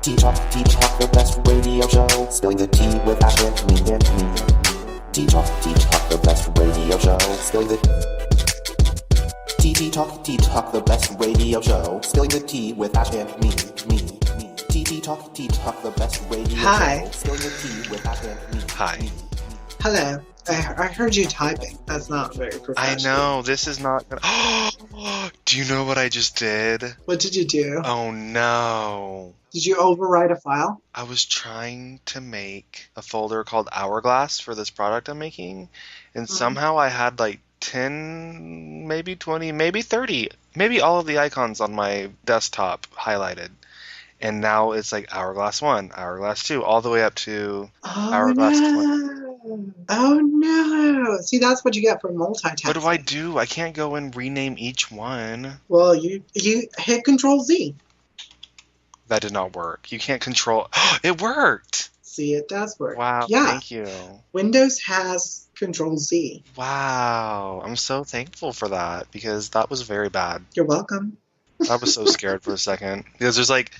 T-Talk, T-Talk, the best radio show. Spilling the tea with Ash and me. T-Talk, T-Talk, the best radio show. Spilling the T-Talk, T-Talk, the best radio show. Spilling the tea with Ash and me. T-Talk, T-Talk, the best radio Hi. show. Spilling the tea with Ash and me. Hi. Hello. I heard you typing. That's not very I professional. know, this is not gonna... Do you know what I just did? What did you do? Oh no. Did you overwrite a file? I was trying to make a folder called Hourglass for this product I'm making, and somehow I had like 10, maybe 20, maybe 30, maybe all of the icons on my desktop highlighted. And now it's like Hourglass 1, Hourglass 2, all the way up to Oh Hourglass 20. no. Oh no. See, that's what you get for multitasking. What do I do? I can't go and rename each one. Well, you hit Control Z. That did not work. You can't control... It worked! See, it does work. Wow, Yeah. thank you. Windows has Control Z. Wow, I'm so thankful for that because that was very bad. You're welcome. I was so scared for a second because there's like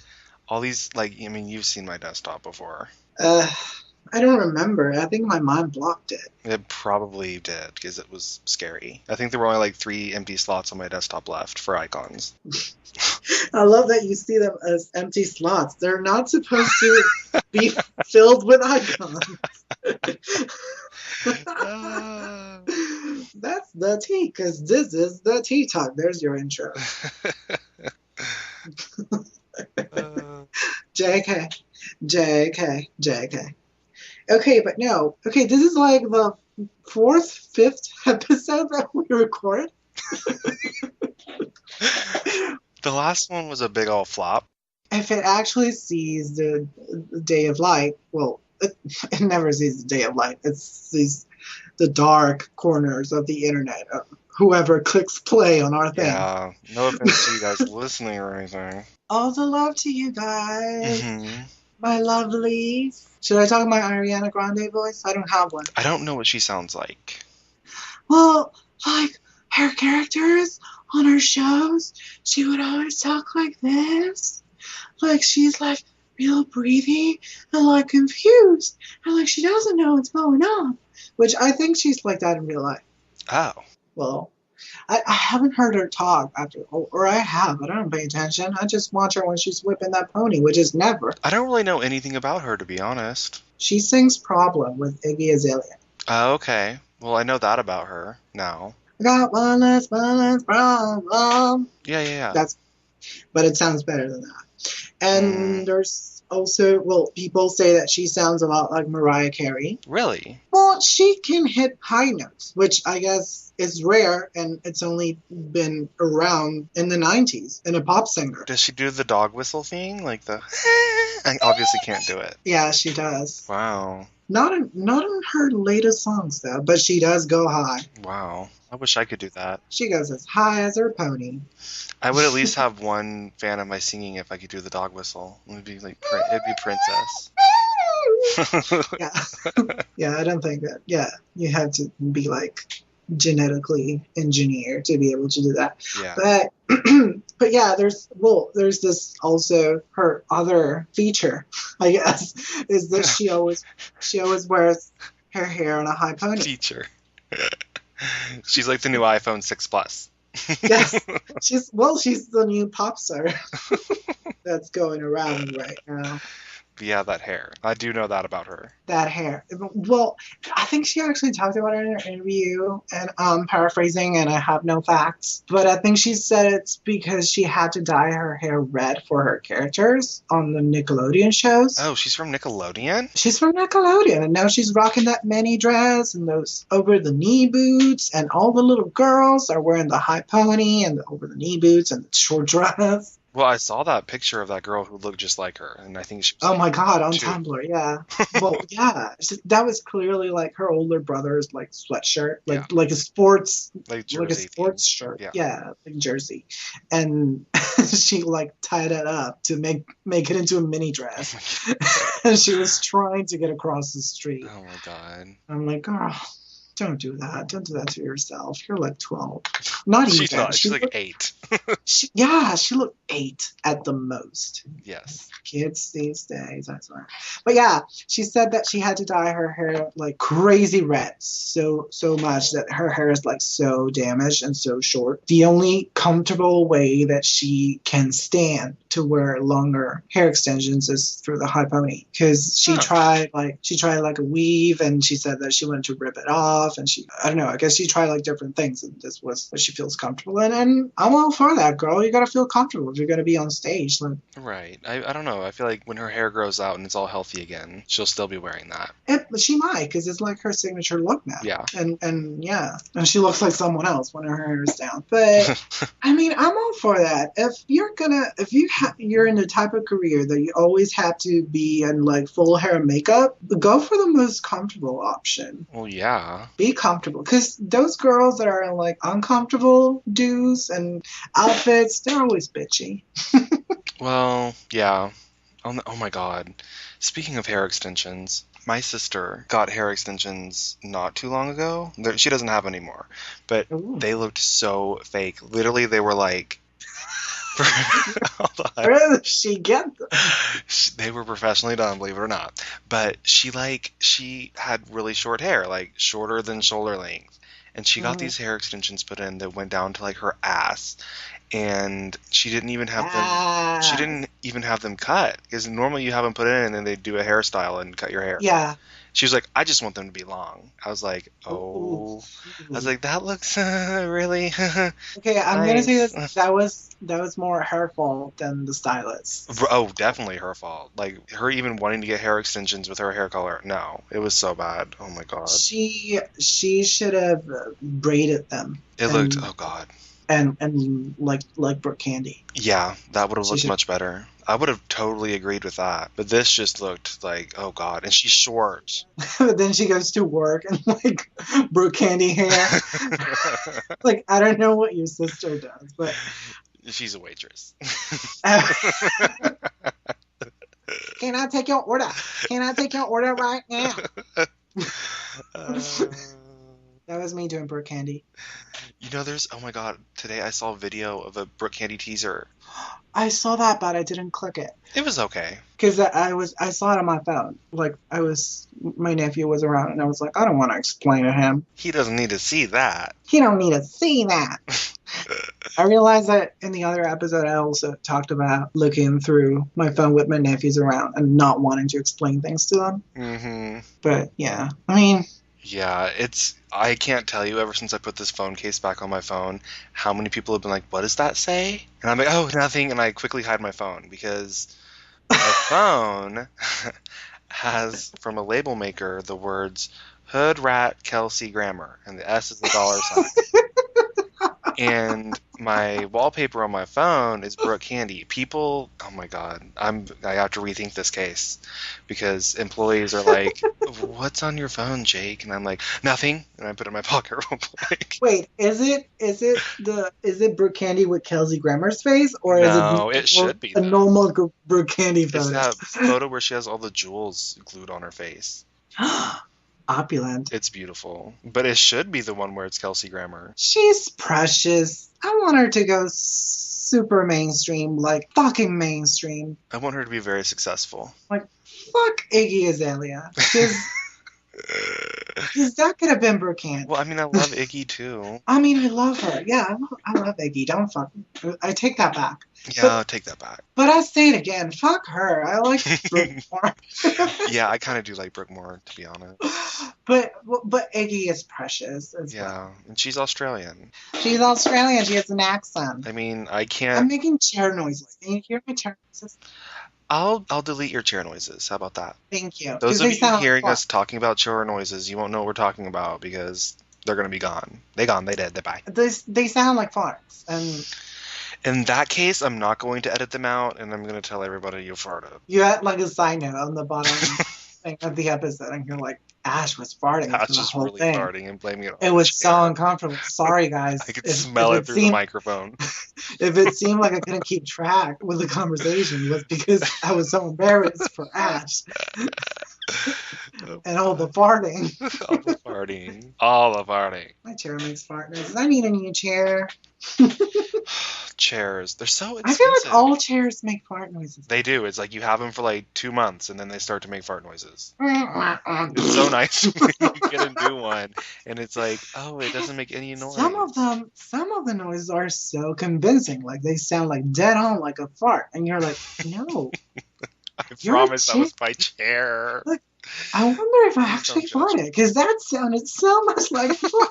all these I mean, you've seen my desktop before. I don't remember. I think my mind blocked it. It probably did because it was scary. I think there were only like 3 empty slots on my desktop left for icons. I love that you see them as empty slots. They're not supposed to be filled with icons. That's the tea, because this is the tea talk. There's your intro. JK. JK. JK. Okay, but no. Okay, this is like the 4th, 5th episode that we record. The last one was a big old flop. If it actually sees the day of light, well, it never sees the day of light. It sees the dark corners of the internet. Whoever clicks play on our thing. Yeah, no offense to you guys listening or anything. All the love to you guys, Mhm. my lovelies. Should I talk my Ariana Grande voice? I don't have one. I don't know what she sounds like. Well, like her characters on her shows, she would always talk like this. Like she's like real breathy and like confused and like she doesn't know what's going on. Which I think she's like that in real life. Oh. Well, I haven't heard her talk after, or I have, but I don't pay attention. I just watch her when she's whipping that pony, which is never. I don't really know anything about her, to be honest. She sings Problem with Iggy Azalea. Oh, okay. Well, I know that about her now. I got one less problem. Yeah. But it sounds better than that. And there's also, well, people say that she sounds a lot like Mariah Carey. Really? Well, she can hit high notes, which I guess is rare, and it's only been around in the 90s in a pop singer. Does she do the dog whistle thing? Like the... I obviously can't do it. Yeah, she does. Wow. Not in her latest songs, though, but she does go high. Wow. I wish I could do that. She goes as high as her pony. I would at least have one fan of my singing if I could do the dog whistle. It'd be like it'd be Princess. Yeah. Yeah, I don't think that. Yeah, you have to be like genetically engineered to be able to do that. Yeah. But yeah, there's this also her other feature, I guess, is that she always wears her hair on a high pony. Feature. She's like the new iPhone 6 Plus. Yes, she's the new pop star that's going around right now. Yeah, that hair. I do know that about her. That hair. Well, I think she actually talked about it in her interview, and I'm paraphrasing, and I have no facts. But I think she said it's because she had to dye her hair red for her characters on the Nickelodeon shows. Oh, she's from Nickelodeon? She's from Nickelodeon, and now she's rocking that mini dress and those over-the-knee boots, and all the little girls are wearing the high pony and the over-the-knee boots and the short dress. Well, I saw that picture of that girl who looked just like her, and I think she was Oh like my God, on 2. Tumblr, yeah. Well, yeah, that was clearly like her older brother's like sweatshirt, like a sports like jersey. like a sports shirt, Yeah. yeah, like jersey, and she like tied it up to make it into a mini dress, and she was trying to get across the street. Oh my God. I'm like, girl, Don't do that. Don't do that to yourself. You're like 12. Not even. She's not. She's like looked, 8. she looked 8 at the most. Yes. Kids these days, I swear. But yeah, she said that she had to dye her hair like crazy red, so much that her hair is like so damaged and so short. The only comfortable way that she can stand to wear longer hair extensions is through the high pony, because she tried like a weave, and she said that she wanted to rip it off, and I don't know, I guess she tried like different things, and this was what she feels comfortable in, and I'm all for that, girl. You gotta feel comfortable if you're gonna be on stage. Like, right. I don't know. I feel like when her hair grows out and it's all healthy again, she'll still be wearing that. She might, because it's like her signature look now. Yeah. And yeah, and she looks like someone else when her hair is down. But I mean, I'm all for that. If you're in the type of career that you always have to be in like full hair and makeup, go for the most comfortable option. Well, yeah. Be comfortable, because those girls that are in like uncomfortable do's and outfits, they're always bitchy. Well, yeah. Oh my God. Speaking of hair extensions, my sister got hair extensions not too long ago. She doesn't have any more, but Ooh. they looked so fake. Literally, they were like... Hold on. Where did she get them? They were professionally done, believe it or not. But she had really short hair, like shorter than shoulder length. And she got these hair extensions put in that went down to like her ass. And she didn't even have them. She didn't even have them cut, because normally you have them put in and then they do a hairstyle and cut your hair. Yeah. She was like, I just want them to be long. I was like, oh. I was like, that looks really. Okay, I'm gonna say nice. this. That was more her fault than the stylist. Oh, definitely her fault. Like, her even wanting to get hair extensions with her hair color. No, it was so bad. Oh my God. She should have braided them. It looked. Oh God. And like Brooke Candy. Yeah, that would have looked should- much better. I would have totally agreed with that. But this just looked like, oh God. And she's short. But then she goes to work and like Brooke Candy hair. Like, I don't know what your sister does, but She's a waitress. can I take your order? Can I take your order right now? That was me doing Brooke Candy. You know, oh my God, today I saw a video of a Brooke Candy teaser. I saw that, but I didn't click it. It was okay. Because I saw it on my phone. Like, my nephew was around, and I was like, I don't want to explain to him. He doesn't need to see that. He don't need to see that. I realized that in the other episode, I also talked about looking through my phone with my nephews around and not wanting to explain things to them. Mm-hmm. But yeah, I mean, Yeah, I can't tell you, ever since I put this phone case back on my phone, how many people have been like, what does that say? And I'm like, oh, nothing. And I quickly hide my phone, because my phone has, from a label maker, the words Hood Rat Kelsey Grammer, and the S is the dollar sign. And my wallpaper on my phone is Brooke Candy. People, oh my God, I have to rethink this case, because employees are like, "What's on your phone, Jake?" And I'm like, "Nothing," and I put it in my pocket real quick. wait, is it Brooke Candy with Kelsey Grammer's face, or No, is it should be, a though. normal Brooke Candy It's photo? that photo where she has all the jewels glued on her face. Opulent. It's beautiful, but it should be the one where it's Kelsey Grammer. She's precious. I want her to go super mainstream, like fucking mainstream. I want her to be very successful. Like, fuck Iggy Azalea. Because that could have been Brooke Candy. Well, I mean, I love Iggy too. I mean, I love her. Yeah, I love Iggy. Don't fuck me. I take that back. Yeah, I'll take that back. But I say it again. Fuck her. I like Brooke more. Yeah, I kind of do like Brooke more, to be honest. But Iggy is precious as well. Yeah, and she's Australian. She's Australian. She has an accent. I mean, I I'm can't. making chair noises. Can you hear my chair noises? I'll delete your chair noises. How about that? Thank you. Those 'Cause of they you sound hearing fun. us talking about chair noises, you won't know what we're talking about, because they're gonna be gone. They gone. They dead. They bye. They sound like farts. And In that case, I'm not going to edit them out, and I'm gonna tell everybody you farted. you had like a side note on the bottom thing of the episode, and you're like, Ash was farting I for was the just whole really thing. farting and blaming it on It the was so chair. uncomfortable. Sorry, guys. I could If- smell if it through the seemed- microphone. If it seemed like I couldn't keep track with the conversation, it was because I was so embarrassed for Ash. and all the farting. All the farting. All the farting. My chair makes fart noises. I need a new chair. Chairs. They're so I expensive. feel like all chairs make fart noises. They do. It's like you have them for like 2 months and then they start to make fart noises. It's It's so nice when you get a new one and it's like, oh, it doesn't make any noise. Some of the noises are so convincing. Like they sound like dead on, like a fart, and you're like, no. I You're a promise that was my chair. Look, I wonder if I actually Don't judge farted because that sounded so much like fart.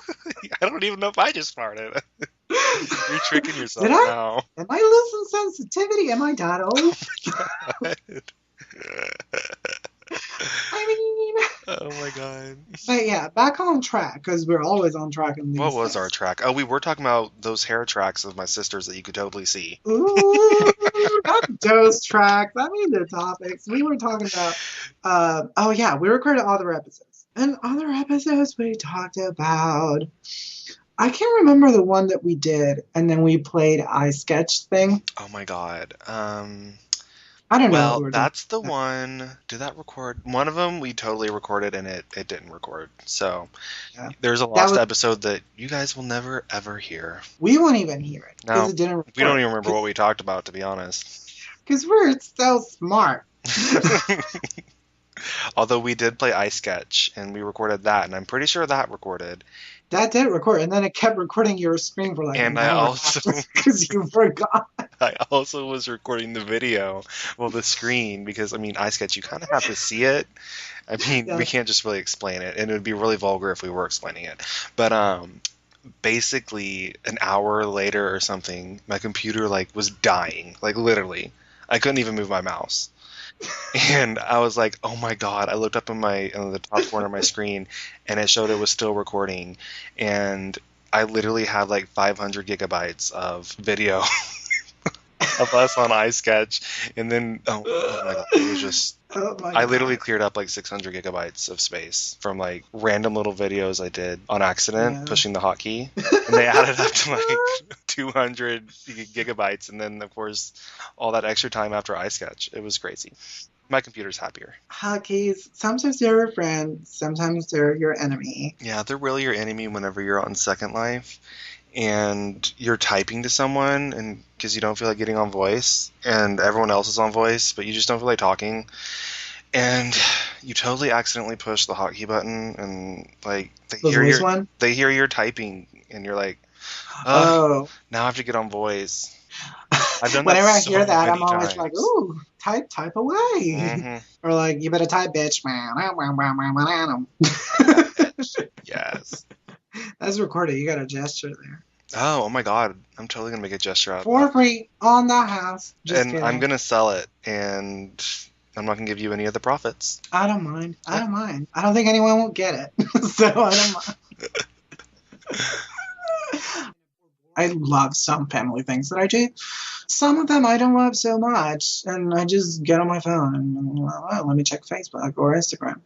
I don't even know if I just farted. You're tricking yourself Did I? now. Am I losing sensitivity? Am I that old? I mean, Oh my god. but yeah, back on track because we're always on track in these What was things. our track? Oh, we were talking about those hair tracks of my sister's that you could totally see. Ooh, not those tracks. I mean the topics. We were talking about. Oh yeah, we recorded other episodes. And other episodes we talked about. I can't remember the one that we did, and then we played iSketch thing. Oh my god. I don't know. what Well, we were that's the one. Did that record? One of them we totally recorded and it didn't record. So Yeah. there's a lost was- episode that you guys will never ever hear. doing. We won't even hear it because No, it didn't. Record. We don't even remember what we talked about, to be honest. Because we're so smart. Although we did play iSketch and we recorded that, and I'm pretty sure that recorded. That did record, and then it kept recording your screen for like And an I hour also- because you forgot. I also was recording the video, well, the screen, because I mean, iSketch, you kind of have to see it. I mean, Yeah. we can't just really explain it, and it would be really vulgar if we were explaining it. But basically, an hour later or something, my computer like was dying, like literally. I couldn't even move my mouse. And I was like, oh my god. I looked up in the top corner of my screen and it showed it was still recording, and I literally had like 500 gigabytes of video of us on iSketch, and then oh my god, it was just Oh my I literally God. cleared up like 600 gigabytes of space from like random little videos I did on accident Yeah. pushing the hotkey, and they added up to like 200 gigabytes, and then of course all that extra time after iSketch. It was crazy. My computer's happier. Hotkeys. Sometimes they're your friend. Sometimes they're your enemy. Yeah, they're really your enemy whenever you're on Second Life and you're typing to someone, and because you don't feel like getting on voice and everyone else is on voice, but you just don't feel like talking, and you totally accidentally push the hotkey button, and like The voice one. they hear your typing, and you're like, Oh. now I have to get on voice. I've done that Whenever I so hear that, I'm many always times. like, ooh, type away. Mhm. Or like, you better type, bitch. Yes. That's recorded. You got a gesture there. Oh my god, I'm totally gonna make a gesture out of For that. free on the house. Just And kidding. I'm gonna sell it, and I'm not gonna give you any of the profits. I don't mind. I don't mind. I don't think anyone will get it. So I don't mind. I love some family things that I do. Some of them I don't love so much, and I just get on my phone and let me check Facebook or Instagram.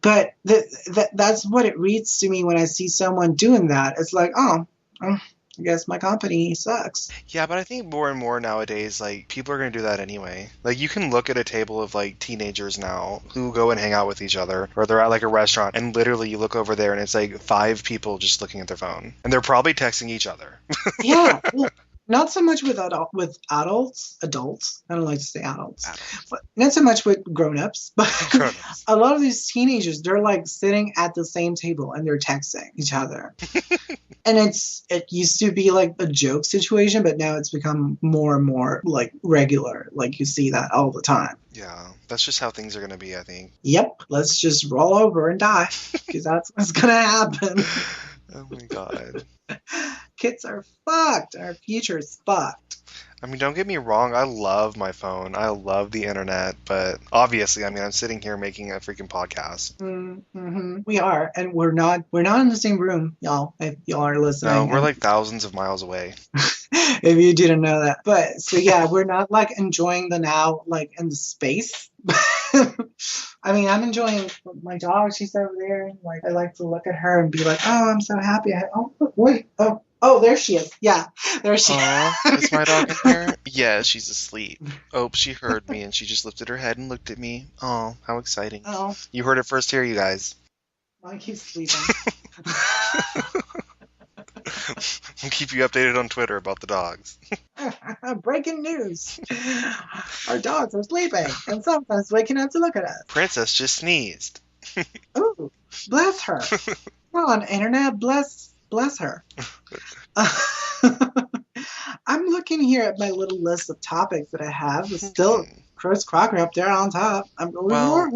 But that's what it reads to me when I see someone doing that. It's like, oh, I guess my company sucks. Yeah, but I think more and more nowadays, like, people are gonna do that anyway. Like, you can look at a table of, like, teenagers now who go and hang out with each other, or they're at, like, a restaurant, and literally you look over there and it's, like, 5 people just looking at their phone. And they're probably texting each other. Yeah. Well, not so much with adults. I don't like to say adults. But not so much with grown-ups. But Grown-ups. a lot of these teenagers, they're like sitting at the same table and they're texting each other. And it used to be like a joke situation, but now it's become more and more like regular. Like you see that all the time. Yeah, that's just how things are gonna be, I think. Yep, let's just roll over and die because that's what's gonna happen. Oh my god. Kids are fucked. Our future's fucked. I mean, don't get me wrong, I love my phone. I love the internet, but obviously, I mean, I'm sitting here making a freaking podcast. Mm-hmm. We are, and we're not in the same room, y'all. If y'all are listening, No, we're like thousands of miles away. if you didn't know that. But so yeah, we're not like enjoying the now, like in the space. I mean, I'm enjoying my dog. She's over there. Like I like to look at her and be like, oh, I'm so happy. Oh, look, wait. Oh, Oh, there she is. Yeah, there she Aw, is my dog in here? Yeah, she's asleep. Oh, she heard me and she just lifted her head and looked at me. Oh, how exciting. Oh, You heard it first here, you guys. Monkey's sleeping. We'll keep you updated on Twitter about the dogs. Breaking news. Our dogs are sleeping and sometimes waking up to look at us. Princess just sneezed. Ooh, bless her. Come on, internet, bless her. I'm looking here at my little list of topics that I have. It's still Chris Crocker up there on top. Well-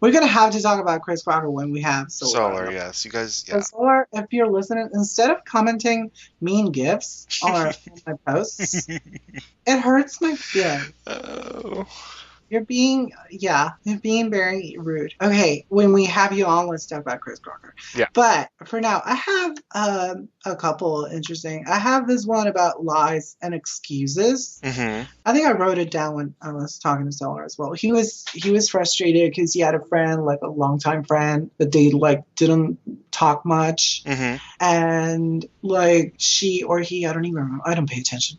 We're gonna have to talk about Chris Crocker when we have Solar, yes. You guys, So yeah. Solar, if you're listening, instead of commenting mean gifs on my posts, it hurts my feelings. Oh. You're being very rude. Okay, when we have you on, let's talk about Chris Crocker. Yeah. But for now, I have a couple interesting. I have this one about lies and excuses. Mm-hmm. I think I wrote it down when I was talking to Solar as well. He was frustrated because he had a friend, like a longtime friend, that they like didn't talk much, Mm-hmm. and like she or he, I don't even remember. I don't pay attention.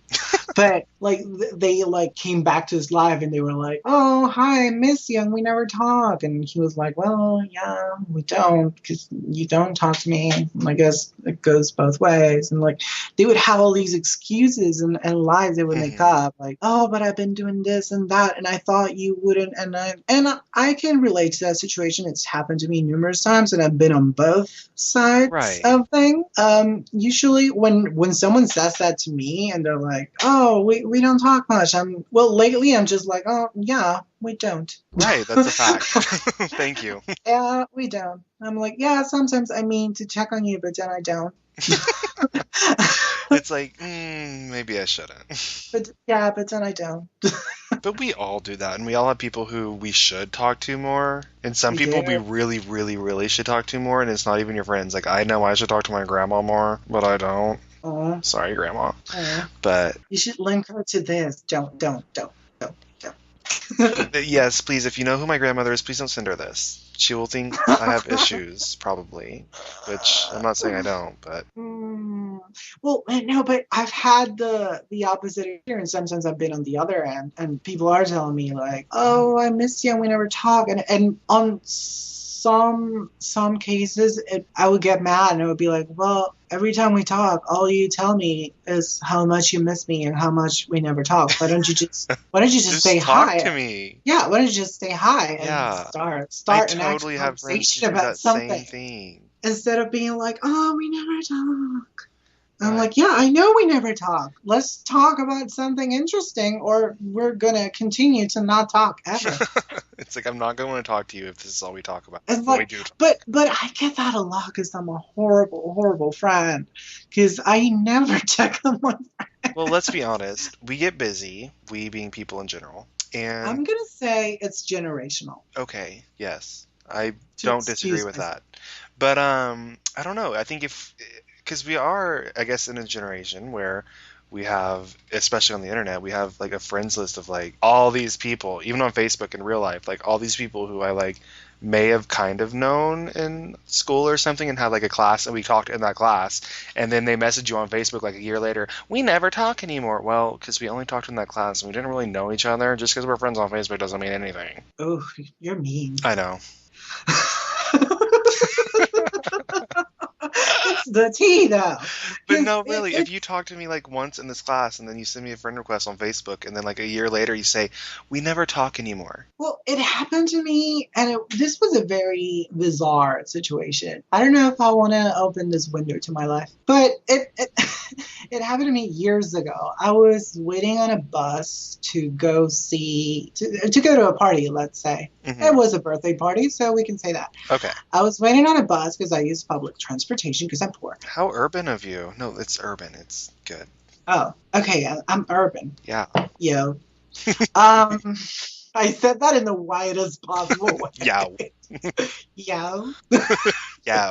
But like they like came back to his live and they were like, "Oh, hi, I miss you, and we never talk." And he was like, "Well, yeah, we don't, because you don't talk to me. I guess it goes both ways." And like they would have all these excuses and lies they would make up, like, "Oh, but I've been doing this and that, and I thought you wouldn't." And I can relate to that situation. It's happened to me numerous times, and I've been on both sides Right. of things. Usually when someone says that to me and they're like, "Oh, we don't talk much," lately I'm just like, "Oh yeah, we don't." Right, that's a fact. Thank you. Yeah, we don't. I'm like, yeah, sometimes I mean to check on you, but then I don't. It's like, maybe I shouldn't. but then I don't. But we all do that, and we all have people who we should talk to more, and some We people do. we really, really, really should talk to more, and it's not even your friends. Like, I know I should talk to my grandma more, but I don't. Oh, Sorry, grandma. But you should link her to this. Don't. yes, please, if you know who my grandmother is, please don't send her this. She will think I have issues, probably, which I'm not saying I don't, but Well, no, but I've had the opposite experience. Sometimes I've been on the other end, and people are telling me like, "Oh, I miss you, and we never talk." And on some cases, I would get mad, and I would be like, "Well, every time we talk, all you tell me is how much you miss me and how much we never talk. Why don't you just just say talk hi? to me. Yeah, why don't you just say hi and Yeah. start I an totally actual have friends who conversation do about that something same thing. instead of being like, "Oh, we never talk." I'm Right. like, "Yeah, I know we never talk. Let's talk about something interesting, or we're gonna continue to not talk ever." It's like, I'm not going to want to talk to you if this is all we talk about. It's But we like, do talk. but I get that a lot because I'm a horrible friend. Because I never check on my. Well, let's be honest. We get busy, we being people in general. And, I'm gonna say it's generational. okay, yes. I To don't excuse disagree with myself. that. But, I don't know. I think because we are, I guess, in a generation where we have, especially on the internet, we have like a friends list of like all these people, even on Facebook in real life, like all these people who I like may have kind of known in school or something and had like a class and we talked in that class, and then they message you on Facebook like a year later, we never talk anymore. Well, because we only talked in that class and we didn't really know each other. Just because we're friends on Facebook doesn't mean anything. Oh, you're mean. I know. It's the tea, though. But no, It's- really, it- if you talk to me like once in this class and then you send me a friend request on Facebook and then like a year later you say, we never talk anymore. Well, it happened to me, and this was a very bizarre situation. I don't know if I want to open this window to my life, but it it happened to me years ago. I was waiting on a bus to go to go to a party, let's say. Mhm. It was a birthday party, so we can say that. Okay. I was waiting on a bus because I use public transportation because I'm poor. How urban of you. No, it's urban. It's good. Oh, okay, I'm urban. Yeah. Yo. I said that in the widest possible way. Yow. Yo. Yeah.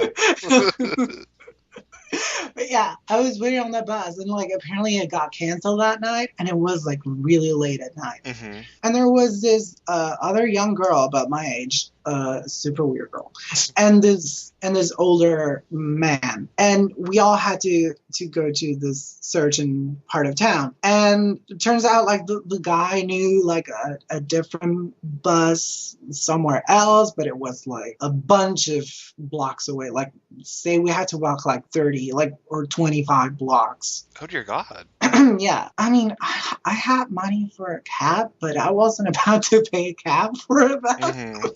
But yeah, I was waiting on that bus, and like apparently it got canceled that night, and it was like really late at night. hmm And there was this other young girl about my age a super weird girl, and this older man, and we all had to go to this certain part of town, and it turns out like the guy knew like a different bus somewhere else, but it was like a bunch of blocks away. Like say we had to walk like 30 like or 25 blocks. Oh dear God. Yeah, I mean, I had money for a cab, but I wasn't about to pay a cab for that.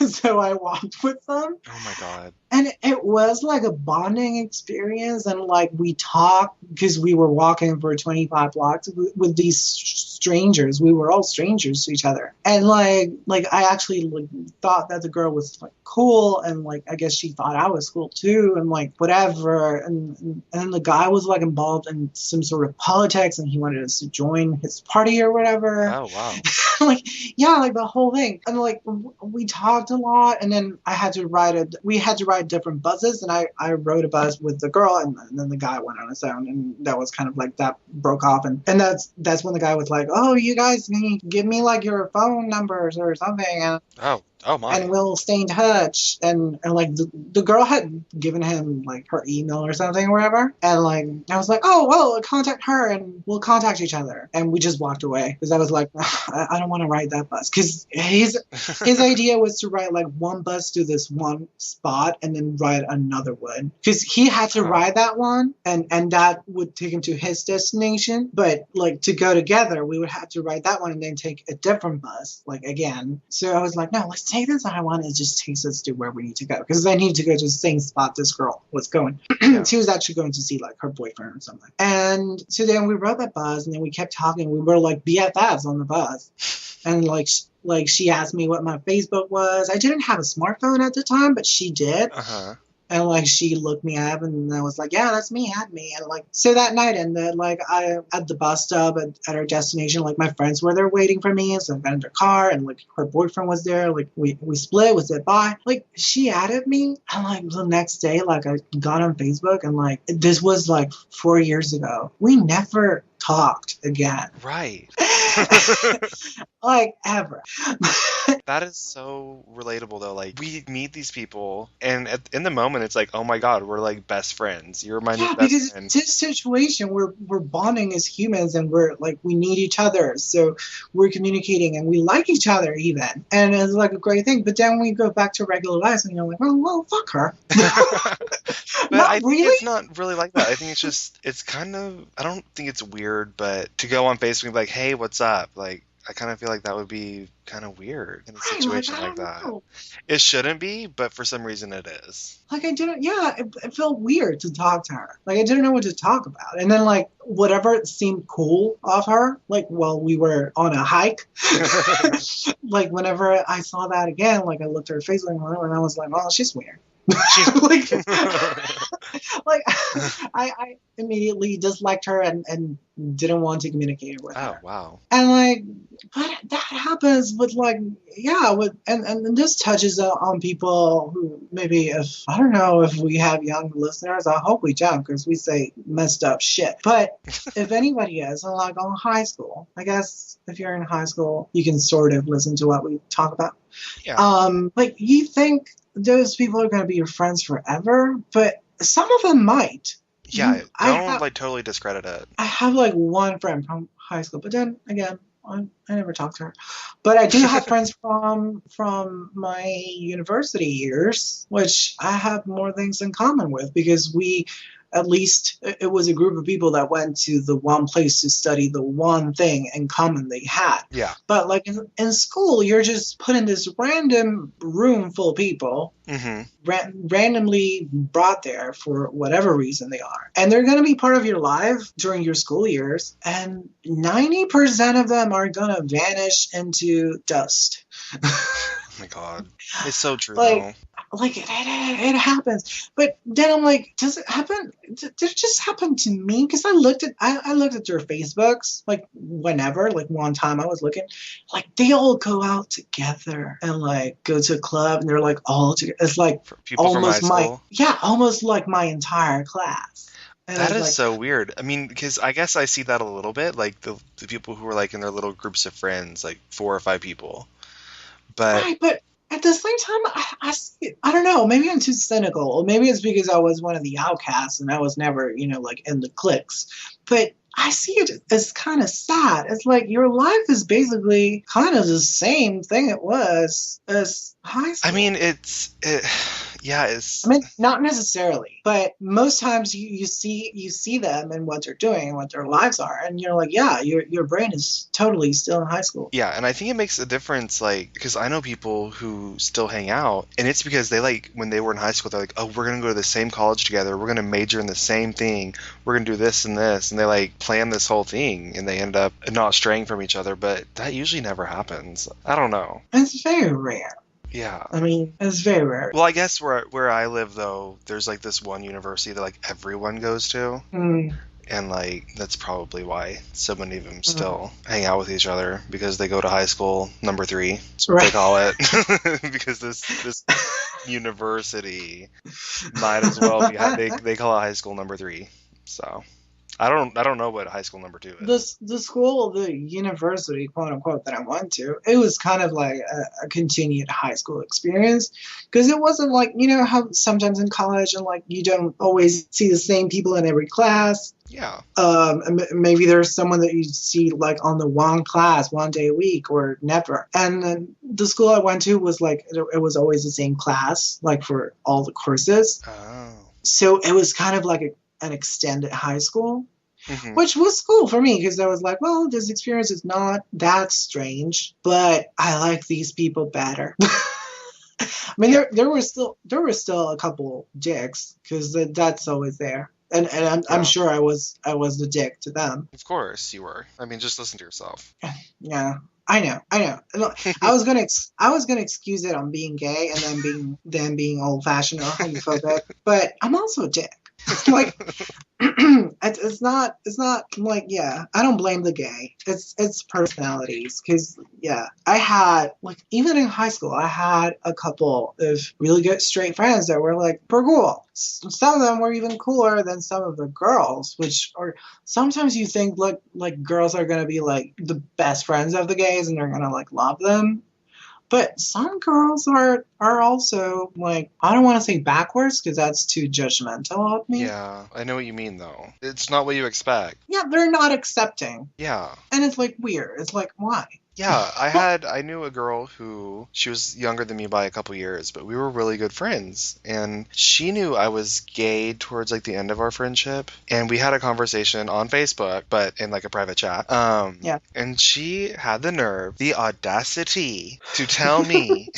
So I walked with them. Oh my God. And it was like a bonding experience, and like we talked because we were walking for 25 blocks with these strangers. We were all strangers to each other, and like I actually like thought that the girl was like cool, and like I guess she thought I was cool too, and like whatever. And the guy was like involved in some sort of politics, and he wanted us to join his party or whatever. Oh wow. Like yeah, like the whole thing, and like we talked a lot, and then we had to ride different buses, and I rode a bus with the girl, and then the guy went on his own, and that was kind of like that broke off, and that's when the guy was like, oh, you guys need to give me like your phone numbers or something, and Oh my. and we'll stay in touch. And like the girl had given him like her email or something or whatever. And like I was like, oh, well, contact her and we'll contact each other. And we just walked away because I was like, I don't want to ride that bus. Because his idea was to ride like one bus to this one spot and then ride another one. Because he had to ride that one and that would take him to his destination. But like to go together, we would have to ride that one and then take a different bus, like again. So I was like, no, let's take this other one. It just takes us to where we need to go. Because I need to go to the same spot this girl was going. She was actually going to see like her boyfriend or something. And so then we rode that bus and then we kept talking. We were like BFFs on the bus. And like she asked me what my Facebook was. I didn't have a smartphone at the time, but she did. Uh-huh. And like she looked me up and I was like, yeah, that's me, add me. And like so that night ended, like I at the bus stop at our destination, like my friends were there waiting for me, so I got in their car and like her boyfriend was there, like we split, we said bye. Like she added me and like the next day, like I got on Facebook and like this was like 4 years ago. We never talked again. Right. Like ever. That is so relatable though. Like we meet these people and in the moment it's like, oh my God, we're like best friends. You're my new best because friend. this situation we're bonding as humans and we're like we need each other, so we're communicating and we like each other even, and it's like a great thing. But then we go back to regular lives and you're like, oh well, fuck her. But I think really? it's not really like that. I think it's kind of, I don't think it's weird, but to go on Facebook and be like, hey, what's up? Like, I kind of feel like that would be kind of weird in a situation I like don't that. know. It shouldn't be, but for some reason it is. Like I didn't, yeah, it felt weird to talk to her. Like I didn't know what to talk about. And then like whatever seemed cool of her, like while we were on a hike, like whenever I saw that again, like I looked at her face and I was like, oh, she's weird. like, like I immediately disliked her and didn't want to communicate with her. Oh, wow. And like, but that happens with like, yeah, with and this touches on people who maybe if I don't know if we have young listeners. I hope we don't because we say messed up shit. But if anybody is, like on high school, I guess if you're in high school, you can sort of listen to what we talk about. Yeah. Like you think those people are going to be your friends forever, but some of them might. Yeah, I don't have- like totally discredit it. I have like one friend from high school, but then again, I never talked to her. But I do have friends from my university years, which I have more things in common with because we, at least it was a group of people that went to the one place to study the one thing in common they had. Yeah. But like in school, you're just put in this random room full of people, Mm-hmm. randomly brought there for whatever reason they are. And they're going to be part of your life during your school years. And 90% of them are going to vanish into dust. Oh my God. It's so true Like, though. Like it happens, but then I'm like, does it happen? Did it just happen to me? Because I looked at their Facebooks like whenever, like one time I was looking, like they all go out together and like go to a club and they're like all together. It's like For people from high school. almost like my entire class. And That it's is like, so weird. I mean, because I guess I see that a little bit, like the people who are like in their little groups of friends, like 4 or 5 people. But Right, but at the same time, I see it. I don't know. Maybe I'm too cynical, or maybe it's because I was one of the outcasts and I was never, like in the cliques. But I see it as kind of sad. It's like your life is basically kind of the same thing it was as high I school. mean, it's I mean, not necessarily, but most times you see them and what they're doing and what their lives are, and you're like, yeah, your brain is totally still in high school. yeah, and I think it makes a difference, like, because I know people who still hang out, and it's because they, like, when they were in high school, they're like, oh, we're gonna go to the same college together, we're gonna major in the same thing, we're gonna do this and this, and they like plan this whole thing, and they end up not straying from each other, but that usually never happens. I don't know. It's very rare. Yeah. I mean, it's very rare. Well, I guess where I live though, there's like this one university that like everyone goes to. Mm. And like that's probably why so many of them still hang out with each other, because they go to high school number 3. That's what they call it. Because this university might as well be. They call it high school number 3. So I don't know what high school number 2 is. The school, the university, quote unquote, that I went to, it was kind of like a continued high school experience, because it wasn't like, how sometimes in college and like you don't always see the same people in every class. Yeah. Maybe there's someone that you see like on the one class 1 day a week or never. And then the school I went to was like, it was always the same class, like for all the courses. Oh. So it was kind of like an extended high school, Mm-hmm. which was cool for me, because I was like, well, this experience is not that strange, but I like these people better. I mean, there were still a couple dicks, because that's always there. And I'm sure I was the dick to them. Of course you were. I mean, just listen to yourself. Yeah, I know. Look, I was gonna excuse it on being gay and then being old fashioned or homophobic, but I'm also a dick. It's like it's not like, yeah, I don't blame the gay. It's personalities, because I had, like, even in high school I had a couple of really good straight friends that were like pretty cool. Some of them were even cooler than some of the girls, which are sometimes you think like girls are gonna be like the best friends of the gays and they're gonna like love them. But some girls are also, like, I don't want to say backwards, because that's too judgmental of me. Yeah, I know what you mean, though. It's not what you expect. Yeah, they're not accepting. Yeah. And it's, like, weird. It's like, why? Yeah, I knew a girl who, she was younger than me by a couple years, but we were really good friends. And she knew I was gay towards like the end of our friendship. And we had a conversation on Facebook, but in like a private chat. Yeah. And she had the nerve, the audacity to tell me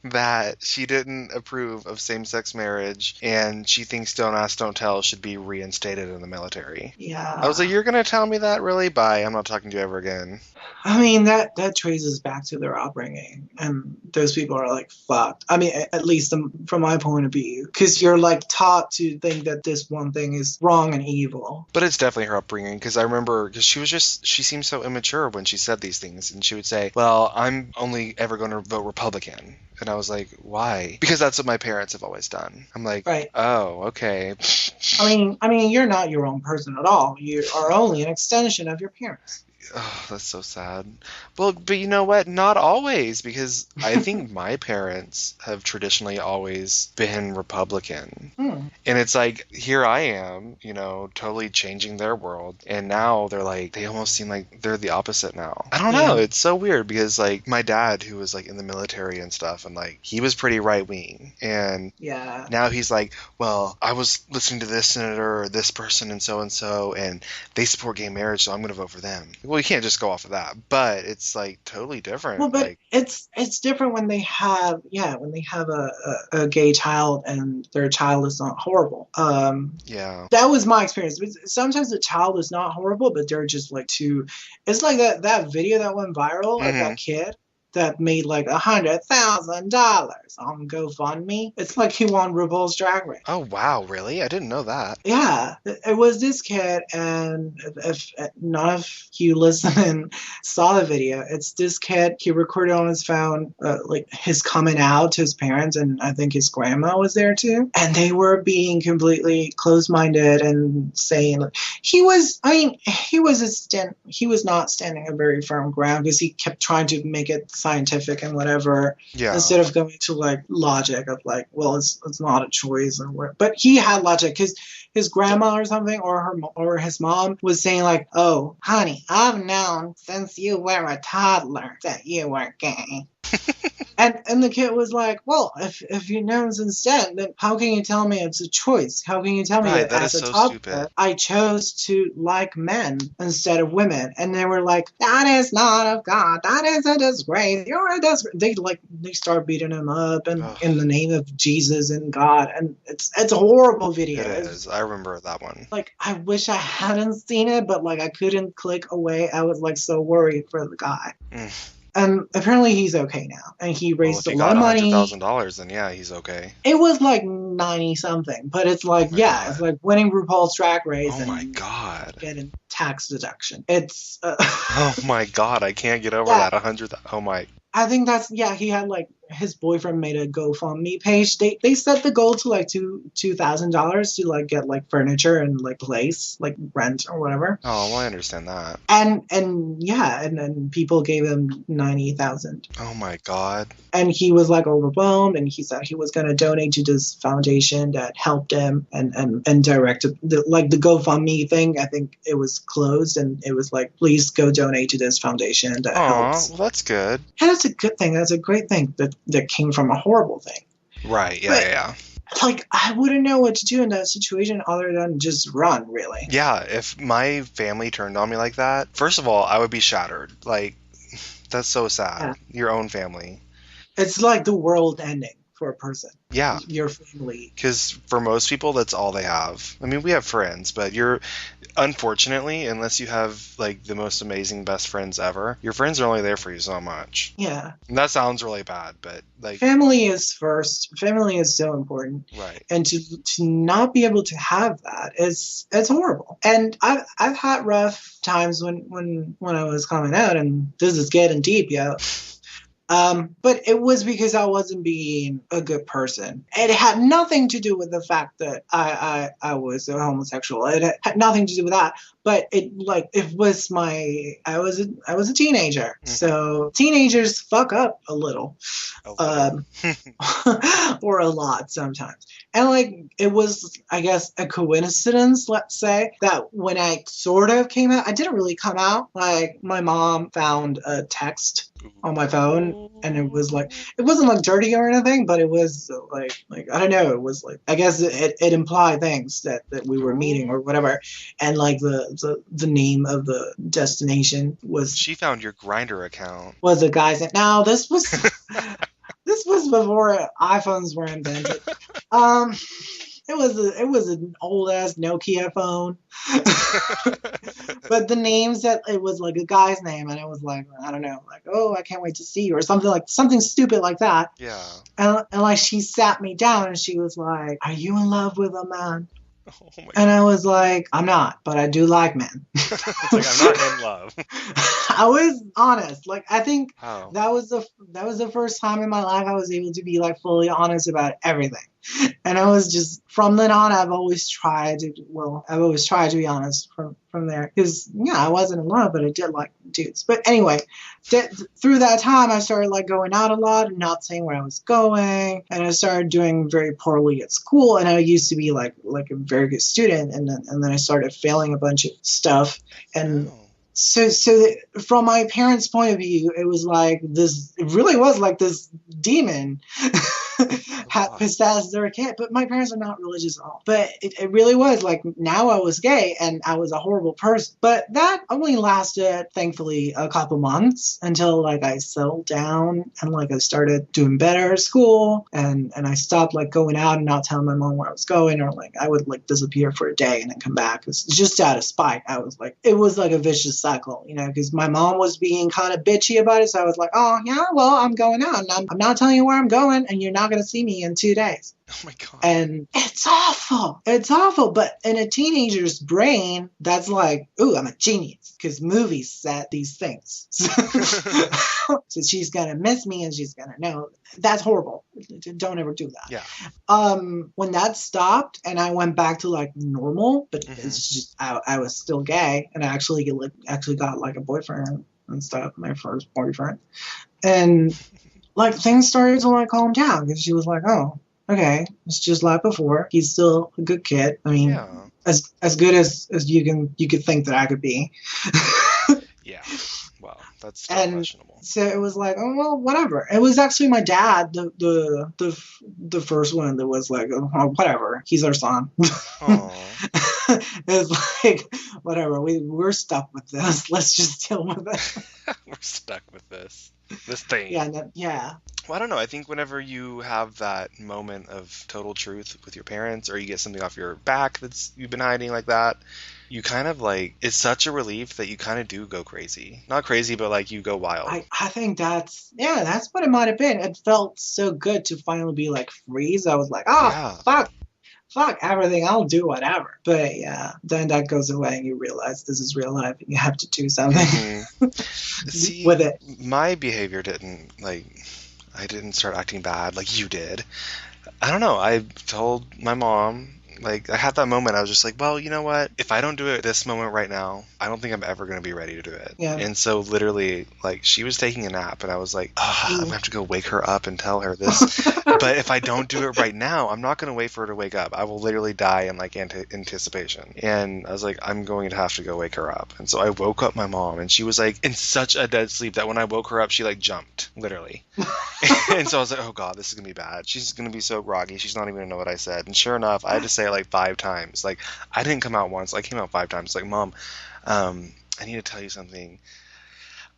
that she didn't approve of same-sex marriage and she thinks Don't Ask, Don't Tell should be reinstated in the military. Yeah. I was like, you're going to tell me that? Really? Bye. I'm not talking to you ever again. I mean, that traces back to their upbringing, and those people are like fucked. I mean, at least from my point of view, because you're like taught to think that this one thing is wrong and evil. But it's definitely her upbringing, because I remember, because she seemed so immature when she said these things, and she would say, well, I'm only ever going to vote Republican. And I was like, why? Because that's what my parents have always done. I'm like, right. Oh, okay. I mean, you're not your own person at all. You are only an extension of your parents. Oh, that's so sad. Well, but you know what? Not always, because I think my parents have traditionally always been Republican. And it's like, here I am, totally changing their world. And now they're like, they almost seem like they're the opposite now. I don't know. It's so weird, because like my dad, who was like in the military and stuff, and like he was pretty right wing. And now he's like, well, I was listening to this senator or this person and so, and they support gay marriage, so I'm going to vote for them. Well, you can't just go off of that, but it's like totally different. Well, but like, it's different when they have a gay child and their child is not horrible. That was my experience. Sometimes the child is not horrible, but they're just like too. It's like that video that went viral of that kid that made like $100,000 on GoFundMe. It's like he won RuPaul's Drag Race. Oh wow, really? I didn't know that. Yeah, it was this kid, and if none of you listening saw the video, it's this kid. He recorded on his phone like his coming out to his parents, and I think his grandma was there too. And they were being completely closed-minded and saying he was not standing a very firm ground, because he kept trying to make it scientific and whatever, Yeah. instead of going to like logic of like, well, it's not a choice or what. But he had logic because his grandma or something or his mom was saying like, oh, honey, I've known since you were a toddler that you were gay. And the kid was like, well, if you know since then, then how can you tell me it's a choice? How can you tell me Right, that that as is a so toddler, stupid. I chose to like men instead of women? And they were like, that is not of God. That is a disgrace. You're a disgrace. They start beating him up and Ugh. in the name of Jesus and God. And it's a horrible video. It It's is. I remember that one. like, I wish I hadn't seen it, but like I couldn't click away. I was like so worried for the guy. Mm. And apparently he's okay now. And he Well, raised if a he lot got of money. $100,000, then yeah, he's okay. It was like 90 something, but it's like, Oh my yeah, God. it's like winning RuPaul's Drag Race Oh my and God. getting tax deduction. It's, Oh my God. I can't get over Yeah. that. 100. Oh my. I think that's, yeah, he had like, his boyfriend made a GoFundMe page. They set the goal to like $2,000 to like get like furniture and like place, like rent or whatever. Oh, well, I understand that. And yeah, and then people gave him 90,000. Oh my God. And he was like overwhelmed, and he said he was going to donate to this foundation that helped him and directed the GoFundMe thing. I think it was closed, and it was like, please go donate to this foundation that Aw, helps. well, that's good. And that's a good thing. That's a great thing that came from a horrible thing. Right. Yeah. But- Yeah. Like, I wouldn't know what to do in that situation other than just run, really. Yeah. If my family turned on me like that, first of all, I would be shattered. Like, that's so sad. Yeah. Your own family. It's like the world ending for a person. Yeah. Your family. Because for most people, that's all they have. I mean, we have friends, but unfortunately, unless you have like the most amazing best friends ever, your friends are only there for you so much. Yeah. And that sounds really bad, but like, Family is first. Family is so important. right. And to not be able to have that it's horrible. And I've had rough times when I was coming out, and this is getting deep, yo. But it was because I wasn't being a good person. It had nothing to do with the fact that I was a homosexual. It had nothing to do with that. But I was a teenager. Mhm. So teenagers fuck up a little. A little. Or a lot sometimes. And like, it was, I guess, a coincidence, let's say, that when I sort of came out, I didn't really come out. Like, my mom found a text on my phone, and it was like, it wasn't like dirty or anything, but it was like I don't know, it was like, I guess it implied things that we were meeting or whatever. And like the name of the destination was She found your Grindr account. a guy's name. Now this was this was before iPhones were invented. It was an old ass Nokia phone. But the names that it was like a guy's name, and it was like, I don't know, like, oh, I can't wait to see you, or something stupid like that. Yeah. And like, she sat me down and she was like, are you in love with a man? Oh my And I was like, I'm not, but I do like men. It's like, I'm not in love. I was honest. Like, I think Oh. that was the first time in my life I was able to be like fully honest about everything. And I was just, from then on, I've always tried to be honest from there. Because, yeah, I wasn't in love, but I did like dudes. But anyway, through that time, I started like going out a lot and not saying where I was going. And I started doing very poorly at school. And I used to be like a very good student. And then I started failing a bunch of stuff. And Oh. so from my parents' point of view, it was like this. It really was like this demon had possessed their kid. But my parents are not religious at all. But it really was like, now I was gay and I was a horrible person. But that only lasted, thankfully, a couple months until like I settled down and like I started doing better at school, and I stopped like going out and not telling my mom where I was going, or like I would like disappear for a day and then come back. It's just out of spite. I was like, it was like a vicious cycle, you know, because my mom was being kind of bitchy about it. So I was like, oh yeah, well, I'm going out and I'm not telling you where I'm going, and you're not going to see me in 2 days. Oh my God. And it's awful. It's awful. But in a teenager's brain, that's like, ooh, I'm a genius. Because movies said these things. So she's going to miss me and she's going to know. That's horrible. Don't ever do that. Yeah. When that stopped and I went back to like normal, but Mhm. it's just, I was still gay, and I actually got like a boyfriend and stuff, my first boyfriend. And like things started to like calm down because she was like, oh, okay, it's just like before. He's still a good kid. I mean, Yeah. as good as you could think that I could be. Yeah. Well, that's still And questionable. so it was like, oh well, whatever. It was actually my dad, the first one that was like, oh, whatever. He's our son. Aw. It's like, whatever. We're stuck with this. Let's just deal with it. We're stuck with this thing. Yeah, no, yeah. Well, I don't know. I think whenever you have that moment of total truth with your parents, or you get something off your back that's you've been hiding like that, you kind of like it's such a relief that you kind of do go crazy. Not crazy, but like you go wild. I think that's what it might have been. It felt so good to finally be like freeze. I was like, oh Yeah. fuck everything. I'll do whatever. But yeah, then that goes away and you realize this is real life and you have to do something See, with it. my behavior didn't like. I didn't start acting bad like you did. I don't know. I told my mom, like, I had that moment. I was just like, well, you know what? If I don't do it this moment right now, I don't think I'm ever going to be ready to do it. Yeah. And so, literally, like, she was taking a nap, and I was like, I'm going to have to go wake her up and tell her this. But if I don't do it right now, I'm not going to wait for her to wake up. I will literally die in, like, anticipation. And I was like, I'm going to have to go wake her up. And so I woke up my mom, and she was, like, in such a dead sleep that when I woke her up, she, like, jumped, literally. And so I was like, oh god, this is gonna be bad. She's gonna be so groggy. She's not even gonna know what I said. And sure enough, I had to say it like 5 times. Like, I didn't come out once. I came out 5 times. Like, Mom, I need to tell you something.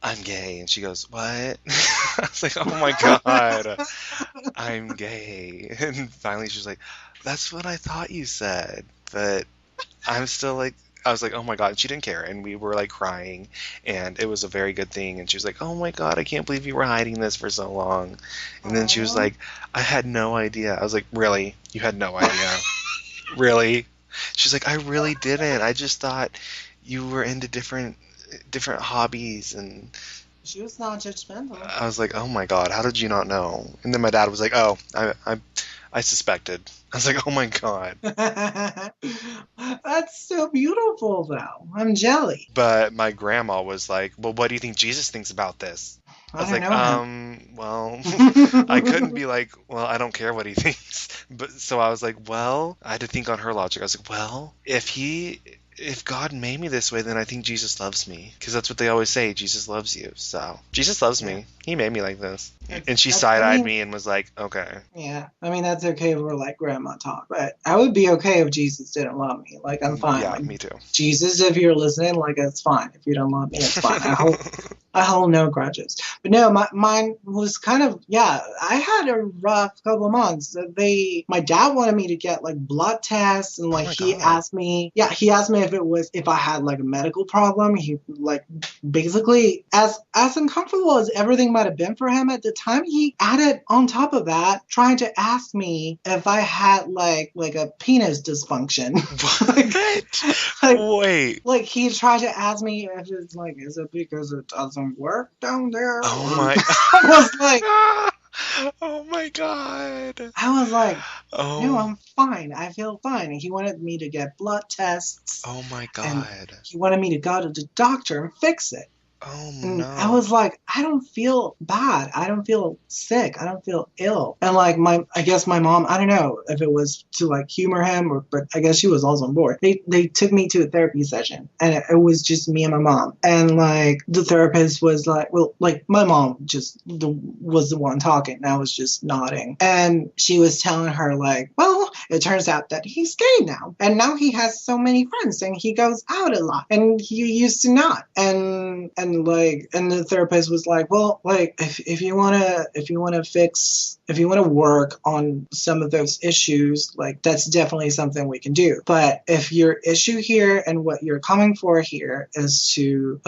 I'm gay. And she goes, what? I was like, oh my god, I'm gay. And finally she's like, that's what I thought you said. But I'm still like, I was like, oh my god. And she didn't care. And we were like crying. And it was a very good thing. And she was like, oh my god, I can't believe you were hiding this for so long. And then she was like, I had no idea. I was like, really? You had no idea? Really? She's like, I really didn't. I just thought you were into different hobbies. And She was not judgmental. I was like, oh my god, how did you not know? And then my dad was like, oh, I suspected. I was like, oh my god. That's so beautiful, though. I'm jelly. But my grandma was like, well, what do you think Jesus thinks about this? I was don't like, know well, I couldn't be like, well, I don't care what he thinks. But so I was like, well, I had to think on her logic. I was like, well, if God made me this way, then I think Jesus loves me. Because that's what they always say, Jesus loves you. So, Jesus loves me. He made me like this. And she side-eyed me and was like, okay. Yeah, I mean, that's okay for like grandma talk, but I would be okay if Jesus didn't love me. Like, I'm fine. Yeah, Like, me too. Jesus, if you're listening, like, it's fine. If you don't love me, it's fine. I hold no grudges. But no, mine was kind of, yeah, I had a rough couple of months. My dad wanted me to get like blood tests and like he asked me if I had like a medical problem. He like basically as uncomfortable as everything might have been for him at the time, he added on top of that trying to ask me if I had like a penis dysfunction. Wait. Like he tried to ask me if it's like, is it because it doesn't work down there? Oh my. I was like, oh my god. I was like, Oh. no, I'm fine. I feel fine. And he wanted me to get blood tests. Oh my And god. he wanted me to go to the doctor and fix it. Oh And no. I was like, I don't feel bad. I don't feel sick. I don't feel ill. And like I guess my mom, I don't know if it was to like humor him but I guess she was also on board. They took me to a therapy session and it was just me and my mom. And like the therapist was like, well, like my mom was the one talking and I was just nodding. And she was telling her like, well, it turns out that he's gay now. And now he has so many friends and he goes out a lot and he used to not. And the therapist was like, well, like if you want to work on some of those issues, like that's definitely something we can do. But if your issue here and what you're coming for here is to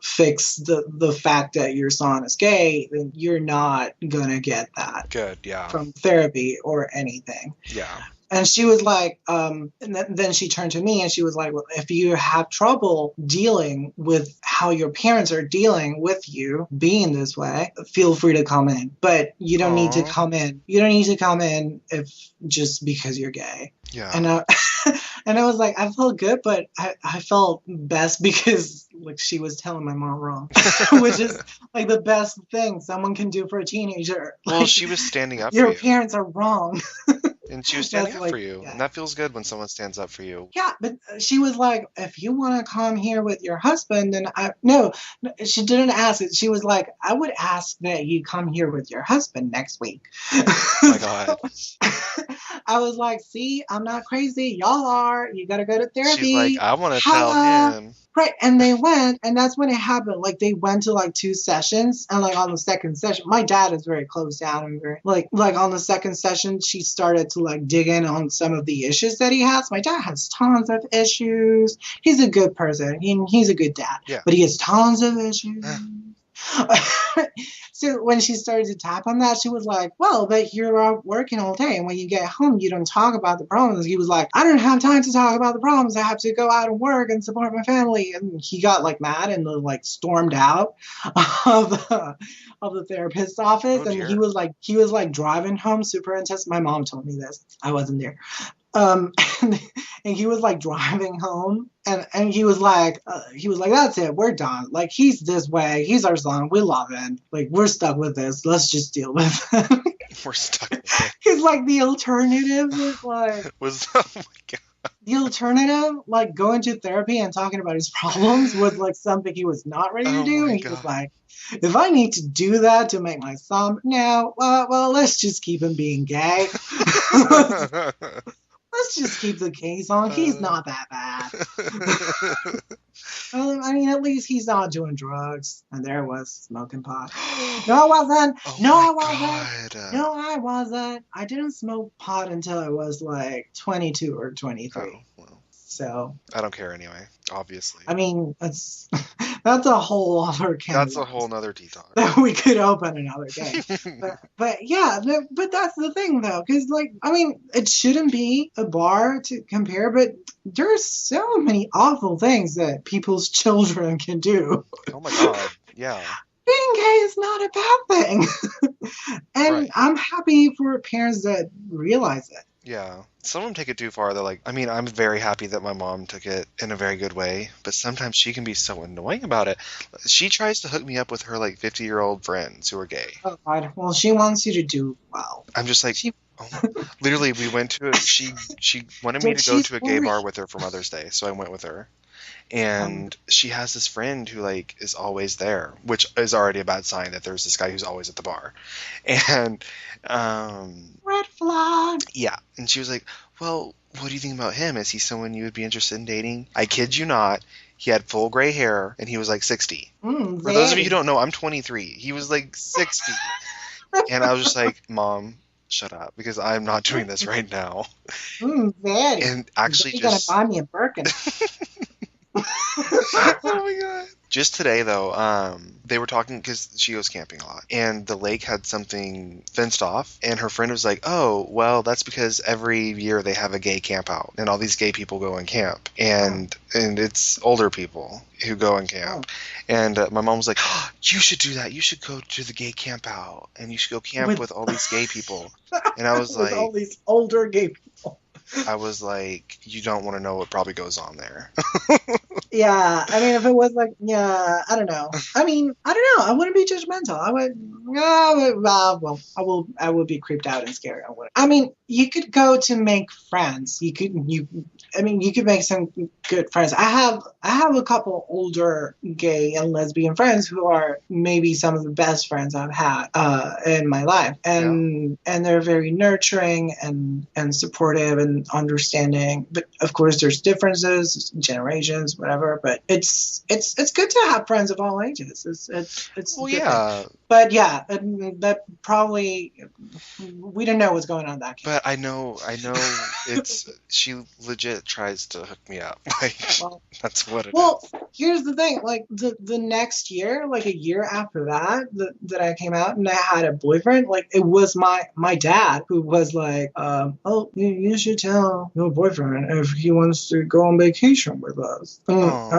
fix the fact that your son is gay, then you're not gonna get that Good, yeah. from therapy or anything. Yeah. And she was like, then she turned to me and she was like, well, if you have trouble dealing with how your parents are dealing with you being this way, feel free to come in. But you don't need to Aw. come in. You don't need to come in if just because you're gay. Yeah. And and I was like, I felt good, but I felt best because like she was telling my mom wrong, which is like the best thing someone can do for a teenager. Well, Like, she was standing up for your you. parents are wrong. And she was That's standing up like, for you. yeah. And that feels good when someone stands up for you. Yeah, but she was like, if you want to come here with your husband, then no, she didn't ask it. She was like, I would ask that you come here with your husband next week. Oh my God. I was like, see, I'm not crazy. Y'all are. You got to go to therapy. She's like, I want to tell Holla. him. Right, and they went, and that's when it happened. Like they went to like 2 sessions, and like on the second session, my dad is very closed down and very like on the second session, she started to like dig in on some of the issues that he has. My dad has tons of issues. He's a good person. He's a good dad, Yeah. but he has tons of issues. So when she started to tap on that, she was like, well, but you're out working all day, and when you get home, you don't talk about the problems. He was like, I don't have time to talk about the problems. I have to go out and work and support my family. And he got like mad and like stormed out of the therapist's office. Oh, And dear. he was like driving home super intense. My mom told me this. I wasn't there. And he was like driving home, and he was like, that's it, we're done. Like he's this way, he's our son, we love him. Like we're stuck with this. Let's just deal with it. We're stuck with it. He's like the alternative is like Oh my God. the alternative, like going to therapy and talking about his problems was like something he was not ready to Oh do, my and he was God. like, if I need to do that to make my son, no, well, let's just keep him being gay. Let's just keep the case on. He's not that bad. I mean, at least he's not doing drugs. And there was smoking pot. No, I wasn't. Oh No, my I wasn't. God. No, I wasn't. I didn't smoke pot until I was like 22 or 23. Oh, well, So, I don't care anyway, obviously. I mean, that's a whole other can That's of a whole worms nother detox. that we could open another day. But yeah, but that's the thing though, because like, I mean, it shouldn't be a bar to compare, but there's so many awful things that people's children can do. Oh my God. Yeah. Being gay is not a bad thing. And Right. I'm happy for parents that realize it. Yeah. Some of them take it too far. They're like, I mean, I'm very happy that my mom took it in a very good way, but sometimes she can be so annoying about it. She tries to hook me up with her like 50-year-old friends who are gay. Oh God. Well, she wants you to do well. I'm just like, She- literally, we went to she wanted me Dude, to go she's to a gay 40. bar with her for Mother's Day, so I went with her. And she has this friend who like is always there, which is already a bad sign that there's this guy who's always at the bar. And Red flag. yeah, and she was like, well, what do you think about him? Is he someone you would be interested in dating? I kid you not. He had full gray hair, and he was like 60. For those of you who don't know, I'm 23. He was like 60. And I was just like, Mom, shut up, because I'm not doing this right now. Very. And actually You're gonna just... buy me a Birkin. Oh my God. Just today, though, they were talking because she goes camping a lot, and the lake had something fenced off, and her friend was like, oh, well, that's because every year they have a gay camp out, and all these gay people go and camp, and it's older people who go and camp. And my mom was like, oh, you should do that. You should go to the gay camp out, and you should go camp with all these gay people. And I was With like, all these older gay people. you don't want to know what probably goes on there. Yeah, I mean, if it was like, yeah, I don't know. I mean, I don't know. I wouldn't be judgmental. I would be creeped out and scared. I mean, you could go to make friends. You could make some good friends. I have a couple older gay and lesbian friends who are maybe some of the best friends I've had in my life, and they're very nurturing and supportive and understanding. But of course, there's differences, generations, whatever. But it's good to have friends of all ages. It's Well, a good yeah. thing. But yeah, that probably we don't know what's going on in that case. But I know it's she legit tries to hook me up. Like Well, that's what it is. Well, here's the thing, like the next year, like a year after that I came out and I had a boyfriend, like it was my dad who was like, oh, you should tell your boyfriend if he wants to go on vacation with us. And Aww.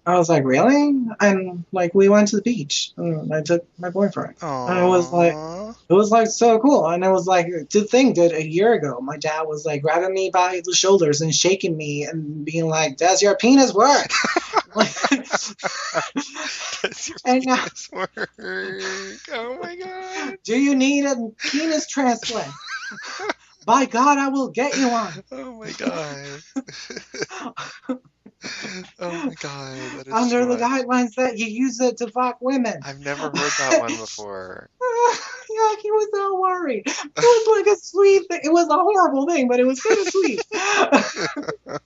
I was like, really? And like we went to the beach and I took my boyfriend. And Aww. it was like so cool. And it was like to think that a year ago my dad was like grabbing me by the shoulders and shaking me and being like, does your penis work? Does your And now, penis work? Oh my god. do you need a penis transplant? By God, I will get you one. Oh my god. Oh my god. That is Under the fun. guidelines that you use it to fuck women. I've never heard that one before. Yeah, he was so worried. It was like a sweet thing. It was a horrible thing, but it was kind of sweet. It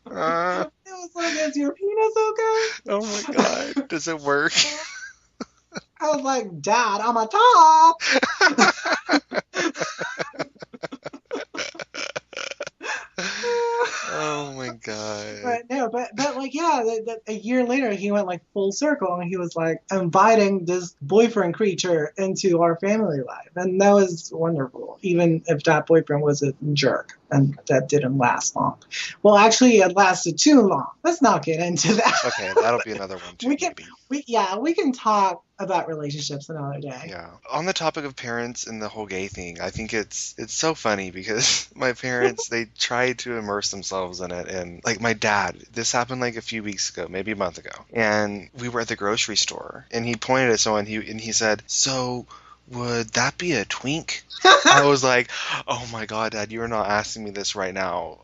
was like, is your penis okay? Oh my god. Does it work? I was like, Dad, I'm a top. Oh my god. But no, but like yeah, a year later he went like full circle and he was like inviting this boyfriend creature into our family life, and that was wonderful. Even if that boyfriend was a jerk and that didn't last long. Well, actually, it lasted too long. Let's not get into that. Okay, that'll be another one too. We can maybe. we can talk about relationships another day. Yeah. On the topic of parents and the whole gay thing, I think it's so funny because my parents they tried to immerse themselves in it, and like my dad, this happened like a few weeks ago, maybe a month ago, and we were at the grocery store, and he pointed at someone, he said, "So would that be a twink?" I was like, "Oh my god, Dad, you are not asking me this right now."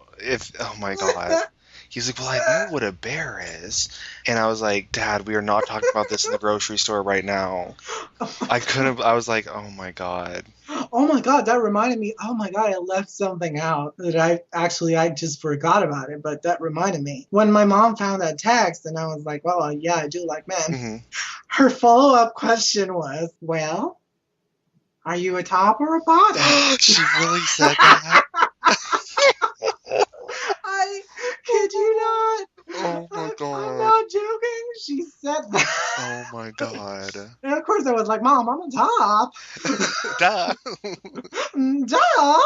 Oh my god. He's like, "Well, I know what a bear is." And I was like, "Dad, we are not talking about this in the grocery store right now." I was like, "Oh my god." Oh my God, that reminded me. Oh my God, I left something out that I just forgot about it, but that reminded me. When my mom found that text and I was like, well, yeah, I do like men. Mhm. Her follow-up question was, well, are you a top or a bottom? She really said that? I kid you not. Oh my I'm god. not joking. She said that. Oh my god. And of course I was like, Mom, I'm a top. Duh. Duh.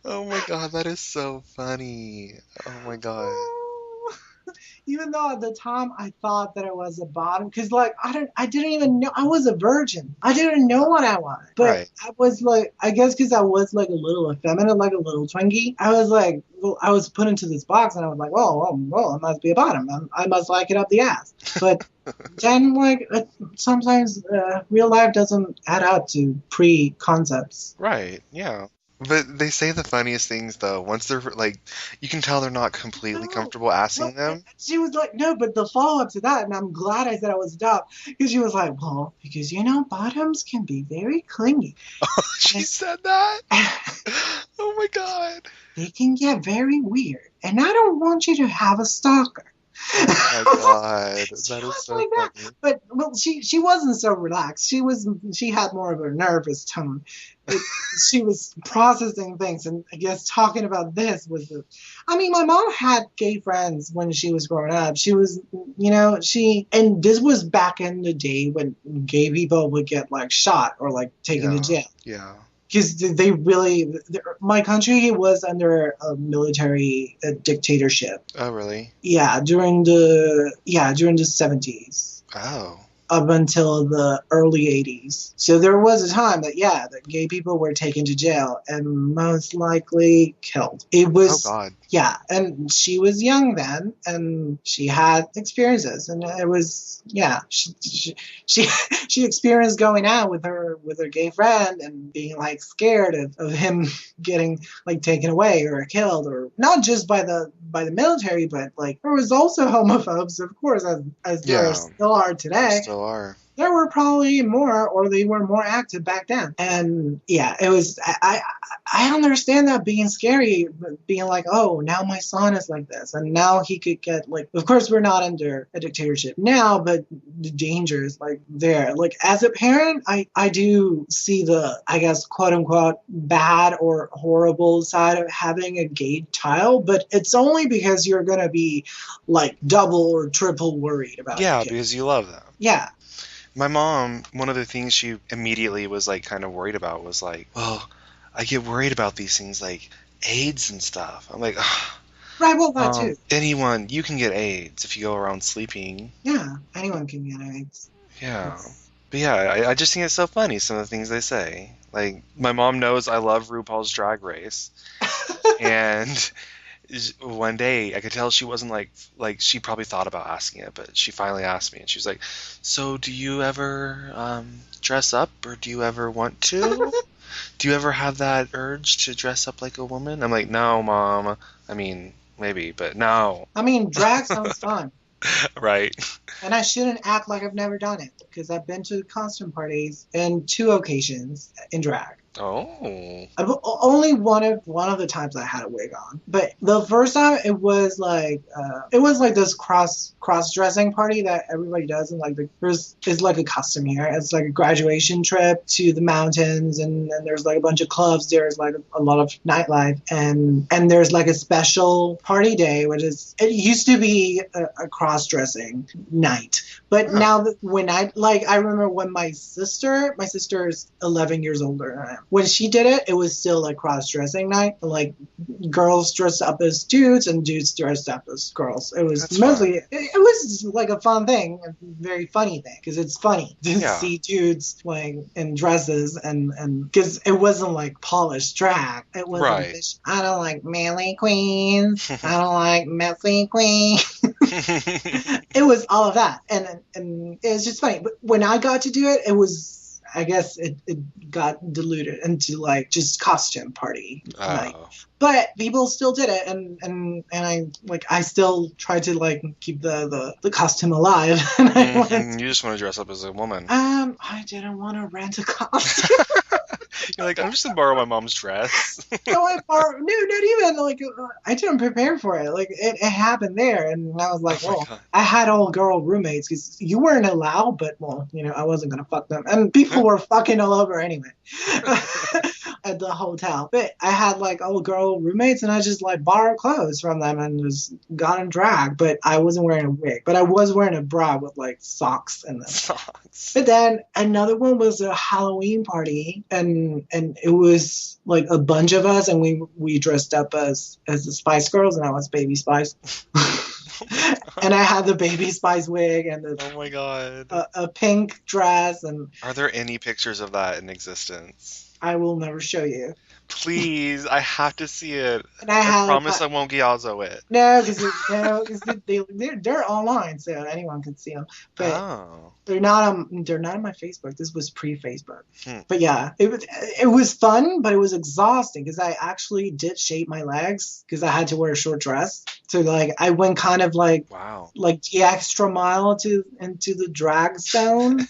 Oh my god, that is so funny. Oh my god. Even though at the time I thought that it was a bottom, because like I didn't even know I was a virgin. I didn't know what I wanted, but Right. I was like, I guess because I was like a little effeminate, like a little Twinkie. I was like, well, I was put into this box, and I was like, well, it must be a bottom. I must like it up the ass. But then, like, sometimes real life doesn't add up to pre-concepts. Right, yeah. But they say the funniest things though. Once they're like, you can tell they're not completely No. comfortable asking them. She was like, no, but the follow-up to that, and I'm glad I said I was dumb, because she was like, well, because bottoms can be very clingy. She said that? Oh my god. They can get very weird, and I don't want you to have a stalker. Oh my god. That She is was so like that. funny. But well, she wasn't so relaxed. She had more of a nervous tone. She was processing things, and I guess talking about this was I mean, my mom had gay friends when she was growing up. She was, and this was back in the day when gay people would get like shot or like taken to jail. Yeah. Because they really, my country was under a military dictatorship. Oh really? Yeah, during the 70s Oh. up until the early 80s. So there was a time that gay people were taken to jail and most likely killed. It Oh was god. yeah, and she was young then, and she had experiences, and it was she experienced going out with her gay friend and being like scared of him getting like taken away or killed, or not just by the military, but like there was also homophobes, of course, as there Yeah. still are today. Still are. there were probably more, or they were more active back then. And yeah, it was. I understand that being scary, being like, oh, now my son is like this, and now he could get like. Of course, we're not under a dictatorship now, but the danger is like there. Like as a parent, I do see the, I guess, quote unquote bad or horrible side of having a gay child, but it's only because you're gonna be like double or triple worried about your Yeah, kid. because you love them. Yeah. My mom, one of the things she immediately was like kind of worried about was like, well, I get worried about these things like AIDS and stuff. I'm like, Right, well, that too. anyone, you can get AIDS if you go around sleeping. Yeah, anyone can get AIDS. Yeah. But yeah, I just think it's so funny, some of the things they say. Like, my mom knows I love RuPaul's Drag Race. And one day I could tell she wasn't like she probably thought about asking it, but she finally asked me, and she was like, "So do you ever dress up, or do you ever want to? Do you ever have that urge to dress up like a woman?" I'm like, "No, Mom. I mean, maybe, but no." I mean, drag sounds fun. Right. And I shouldn't act like I've never done it, because I've been to costume parties in 2 occasions in drag. Oh. Only one of the times I had a wig on, but the first time it was like this cross dressing party that everybody does, and like it's like a custom here. It's like a graduation trip to the mountains, and there's like a bunch of clubs. There's like a lot of nightlife, and there's like a special party day, which is, it used to be a cross dressing night, but now that when I remember when my sister's 11 years older than I am. When she did it, it was still like cross-dressing night. Like girls dressed up as dudes and dudes dressed up as girls. It was That's mostly, it was like a fun thing, a very funny thing, because it's funny to Yeah. see dudes playing in dresses, and because it wasn't like polished drag. It wasn't Right. this, I don't like manly queens. I don't like messy queens. It was all of that, and it was just funny. But when I got to do it, it was, I guess it got diluted into like just costume party night. Oh. But people still did it, and I still tried to like keep the costume alive. And I went, You just want to dress up as a woman. I didn't want to rent a costume. You're like, I'm just gonna borrow my mom's dress. No, not even like, I didn't prepare for it. Like it happened there, and I was like, Oh my well, God. I had all girl roommates because you weren't allowed, but well, I wasn't gonna fuck them, and people were fucking all over anyway at the hotel. But I had like all girl roommates, and I just like borrowed clothes from them and just got in drag. But I wasn't wearing a wig, but I was wearing a bra with like socks in them. Socks. But then another one was a Halloween party, and it was like a bunch of us, and we dressed up as the Spice Girls, and I was Baby Spice. And I had the Baby Spice wig and Oh my God. a pink dress, and Are there any pictures of that in existence? I will never show you. Please, I have to see it. And I promise I won't Giazzo it. No, because they're online, so anyone can see them. But Oh. they're not on my Facebook. This was pre-Facebook. Hmm. But yeah, it was fun, but it was exhausting because I actually did shave my legs because I had to wear a short dress. So like I went kind of like Wow. the extra mile into the drag zone.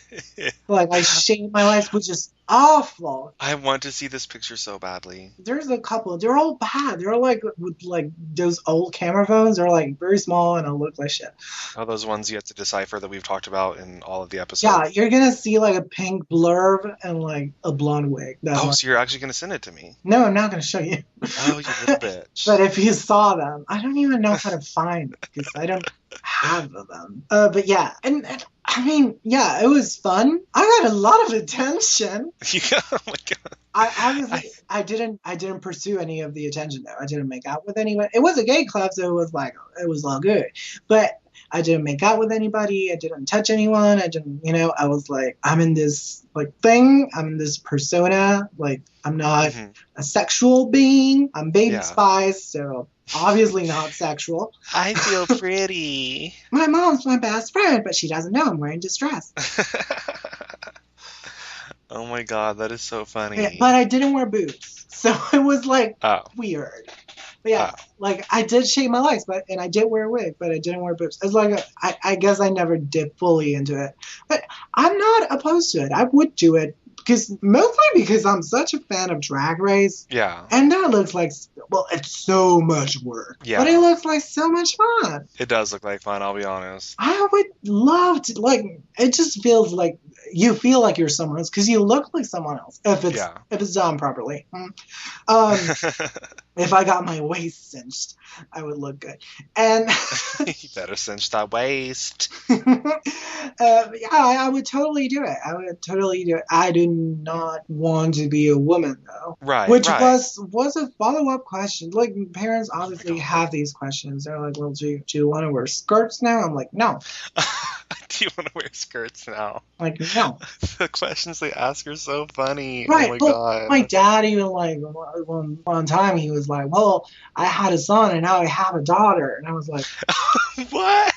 Like I shaved my legs, which is awful. I want to see this picture so badly. There's a couple. They're all bad. They're like with like those old camera phones. They're like very small and it'll look like shit. Oh, those ones you have to decipher that we've talked about in all of the episodes. Yeah, you're gonna see like a pink blurb and like a blonde wig. Oh, so you're actually gonna send it to me? No, I'm not gonna show you. Oh, you little bitch. But if you saw them, I don't even know how to find them because I don't have them. But yeah, and I mean, yeah, it was fun. I got a lot of attention. Oh my God. I didn't pursue any of the attention though. I didn't make out with anyone. It was a gay club, so it was all good. But I didn't make out with anybody. I didn't touch anyone. I didn't, I was like, I'm in this like thing. I'm in this persona. Like I'm not a sexual being. I'm Baby Spice, so obviously not sexual. I feel pretty. My mom's my best friend, but she doesn't know I'm wearing distress. Oh my God, that is so funny. Yeah, but I didn't wear boots, so it was like Oh. weird. But yeah, like I did shave my legs, and I did wear a wig, but I didn't wear boobs. It's like I guess I never dipped fully into it, but I'm not opposed to it. I would do it mostly because I'm such a fan of Drag Race. Yeah. And that looks like, well, it's so much work. Yeah. But it looks like so much fun. It does look like fun, I'll be honest. I would love to, like, it just feels like you feel like you're someone else because you look like someone else if it's done properly. If I got my waist cinched, I would look good. And you better cinch that waist. yeah, I would totally do it. I do not want to be a woman though. Right. Which right. was a follow-up question. Like parents obviously have these questions. They're like, well, do you want to wear skirts now? I'm like, no. Do you want to wear skirts now? Like, no. The questions they ask are so funny. Right. Oh my god. My dad even like one time he was like, well, I had a son and now I have a daughter, and I was like, what?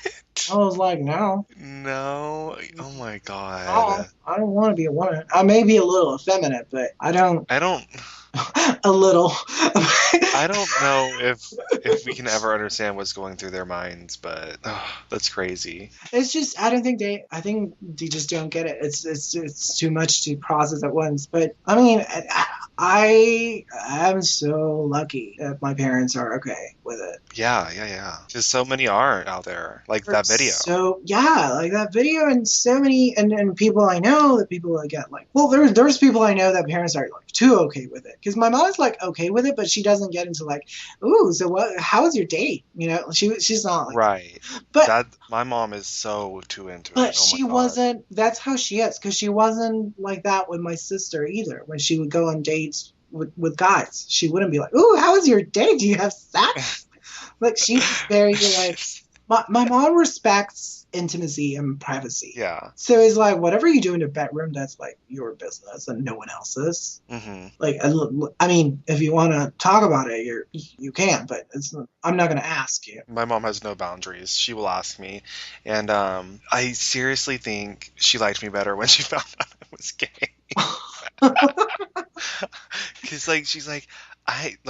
I was like, no. No. Oh my god. No, I don't want to be a woman. I may be a little effeminate, but I don't. A little. I don't know if we can ever understand what's going through their minds, but that's crazy. It's just I think they just don't get it. It's too much to process at once. But I mean, I am so lucky that my parents are okay with it. Yeah. Because so many aren't out there, like that video. So yeah, like that video, and so many, and people I know that people that get like, well, there's people I know that parents are like too okay with it. Because my mom's like okay with it, but she doesn't get into like, ooh, so what? How was your date? You know, she's not like, right. But my mom is so too into it. But she wasn't. That's how she is. Because she wasn't like that with my sister either. When she would go on dates with guys, she wouldn't be like, ooh, how was your date? Do you have sex? Like she's very like. My mom respects intimacy and privacy. Yeah. So it's like whatever you do in the bedroom, that's like your business and no one else's. Mm-hmm. Like, I mean, if you want to talk about it, you can, but I'm not going to ask you. My mom has no boundaries. She will ask me, and I seriously think she liked me better when she found out I was gay. Because like she's like.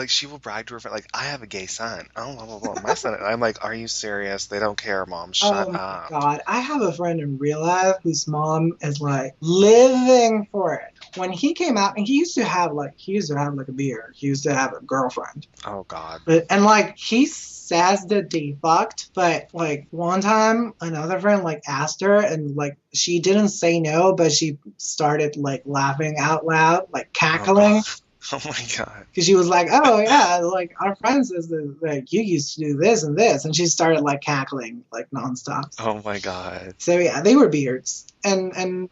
She will brag to her friend, like, I have a gay son. Oh, blah, blah, blah. My son. And I'm like, are you serious? They don't care, Mom. Shut up. Oh, my God. I have a friend in real life whose mom is, like, living for it. When he came out, and he used to have, like, a beard. He used to have a girlfriend. Oh, God. And, like, he says that they fucked, but, like, one time, another friend, like, asked her, and, like, she didn't say no, but she started, like, laughing out loud, like, cackling. Oh my god. Because she was like, oh yeah, like our friend says that like you used to do this and this, and she started like cackling like nonstop. Oh my god. So yeah, they were beards. And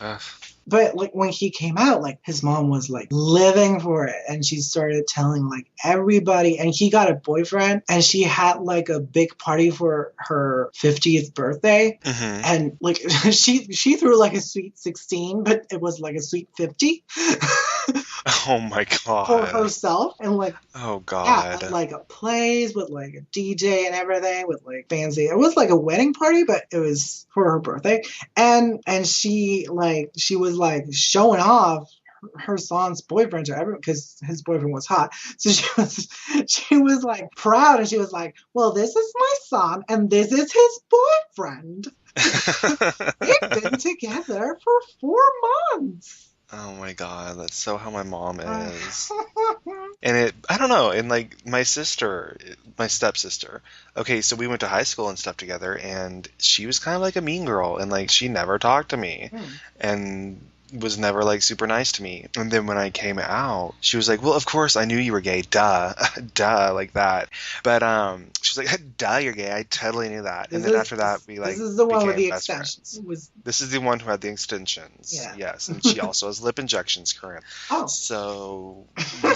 but like when he came out, like his mom was like living for it, and she started telling like everybody, and he got a boyfriend, and she had like a big party for her 50th birthday. Mm-hmm. And like she threw like a sweet 16, but it was like a sweet 50. Oh my god. For herself, and like, oh god. Yeah, like a plays with like a DJ and everything with like fancy. It was like a wedding party, but it was for her birthday, and she was like showing off her son's boyfriend to everyone because his boyfriend was hot. So she was like proud, and she was like, well, this is my son and this is his boyfriend. They've been together for 4 months. Oh my god, that's so how my mom is. And I don't know, and like my stepsister, okay, so we went to high school and stuff together, and she was kind of like a mean girl, and like she never talked to me. And was never like super nice to me. And then when I came out, she was like, well, of course I knew you were gay, duh, like that. But she was like, duh, you're gay, I totally knew that. And then after that, we like this is the one with the best extensions. This is the one who had the extensions. Yeah. Yes, and she also has lip injections currently. Oh. So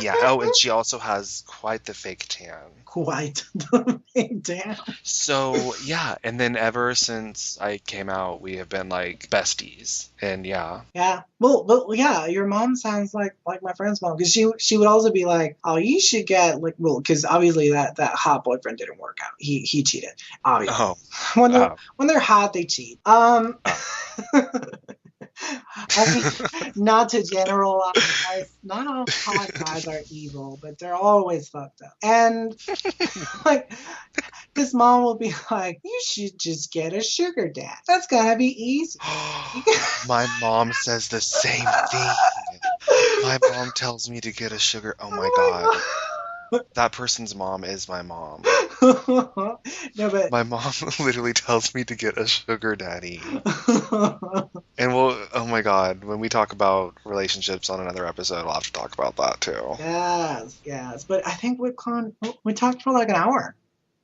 yeah. Oh, and she also has quite the fake tan. Quite the fake tan. So yeah, and then ever since I came out, we have been like besties. And yeah. Yeah. Well, yeah, your mom sounds like my friend's mom, because she would also be like, oh, you should get like, well, because obviously that hot boyfriend didn't work out. He cheated. Obviously. Oh. When they're hot, they cheat. I mean, not to generalize, not all hot guys are evil, but they're always fucked up. And like, his mom will be like, "You should just get a sugar dad. That's gonna be easy." My mom says the same thing. My mom tells me to get a sugar. Oh my god. That person's mom is my mom. No, but My mom literally tells me to get a sugar daddy. And oh my god, when we talk about relationships on another episode, I'll have to talk about that too. yes. But I think we talked for like an hour.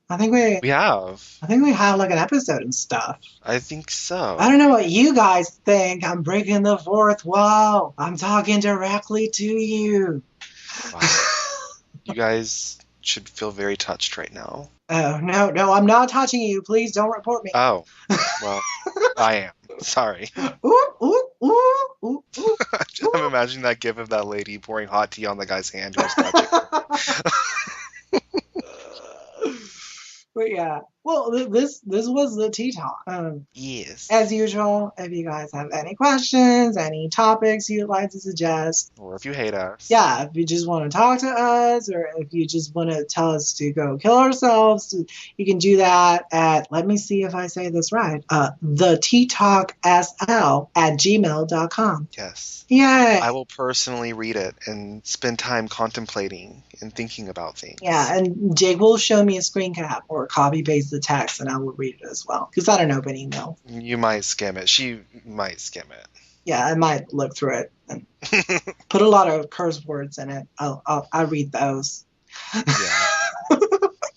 I think we We have. have like an episode and stuff. I think so. I don't know what you guys think. I'm breaking the fourth wall. I'm talking directly to you. Wow. You guys should feel very touched right now. Oh, no, I'm not touching you. Please don't report me. Oh, well, I am. Sorry. Ooh. I'm imagining that gif of that lady pouring hot tea on the guy's hand who's touching her. But yeah, well, this was the Tea Talk. Yes. As usual, if you guys have any questions, any topics you'd like to suggest, Or if you hate us. yeah, if you just want to talk to us, or if you just want to tell us to go kill ourselves, you can do that at, let me see if I say this right, the teatalksl@gmail.com. Yes. Yay! I will personally read it and spend time contemplating and thinking about things. Yeah, and Jake will show me a screen cap or copy paste the text, and I will read it as well. Because I don't open email. You might skim it. She might skim it. Yeah, I might look through it and put a lot of curse words in it. I'll read those. Yeah.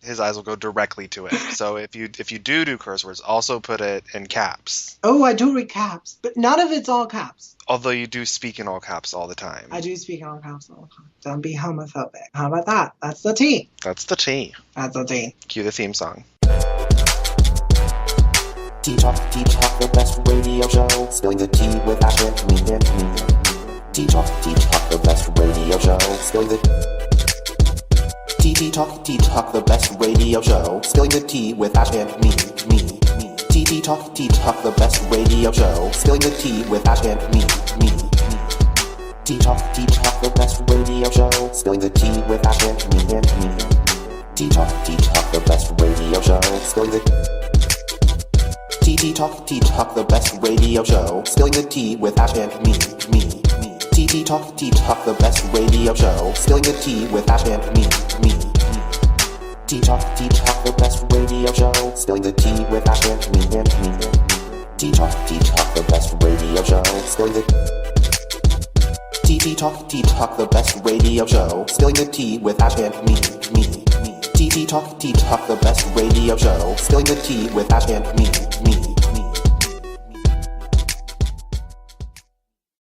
His eyes will go directly to it. So if you do curse words, also put it in caps. Oh, I do read caps, but none of it's all caps. Although you do speak in all caps all the time. I do speak all caps all the time. Don't be homophobic. How about that? That's the T. That's the T. That's the T. Cue the theme song. Tea Talk, the best radio show. Spilling the tea with Ash and me. Tea Talk, the best radio show. Spilling the Tea Talk, the best radio show. Spilling the tea with Ash and me. Tea Talk, the best radio show. Spilling the tea with Ash and me. Tea Talk, the best radio show. Spilling the tea with Ash and me. Tea Talk, the best radio show. Spilling the Tea Talk, the best radio show. Spilling the tea with Ash and me. Tea Talk, the best radio show. Spilling the tea with Ash and me. Tea Talk, the best radio show. Spilling the tea with Ash and me. Tea Talk, the best radio show. Spilling the Tea Talk, the best radio show. Spilling the tea with Ash and me. Tea Talk, the best radio show. Spilling the tea with Ash and me.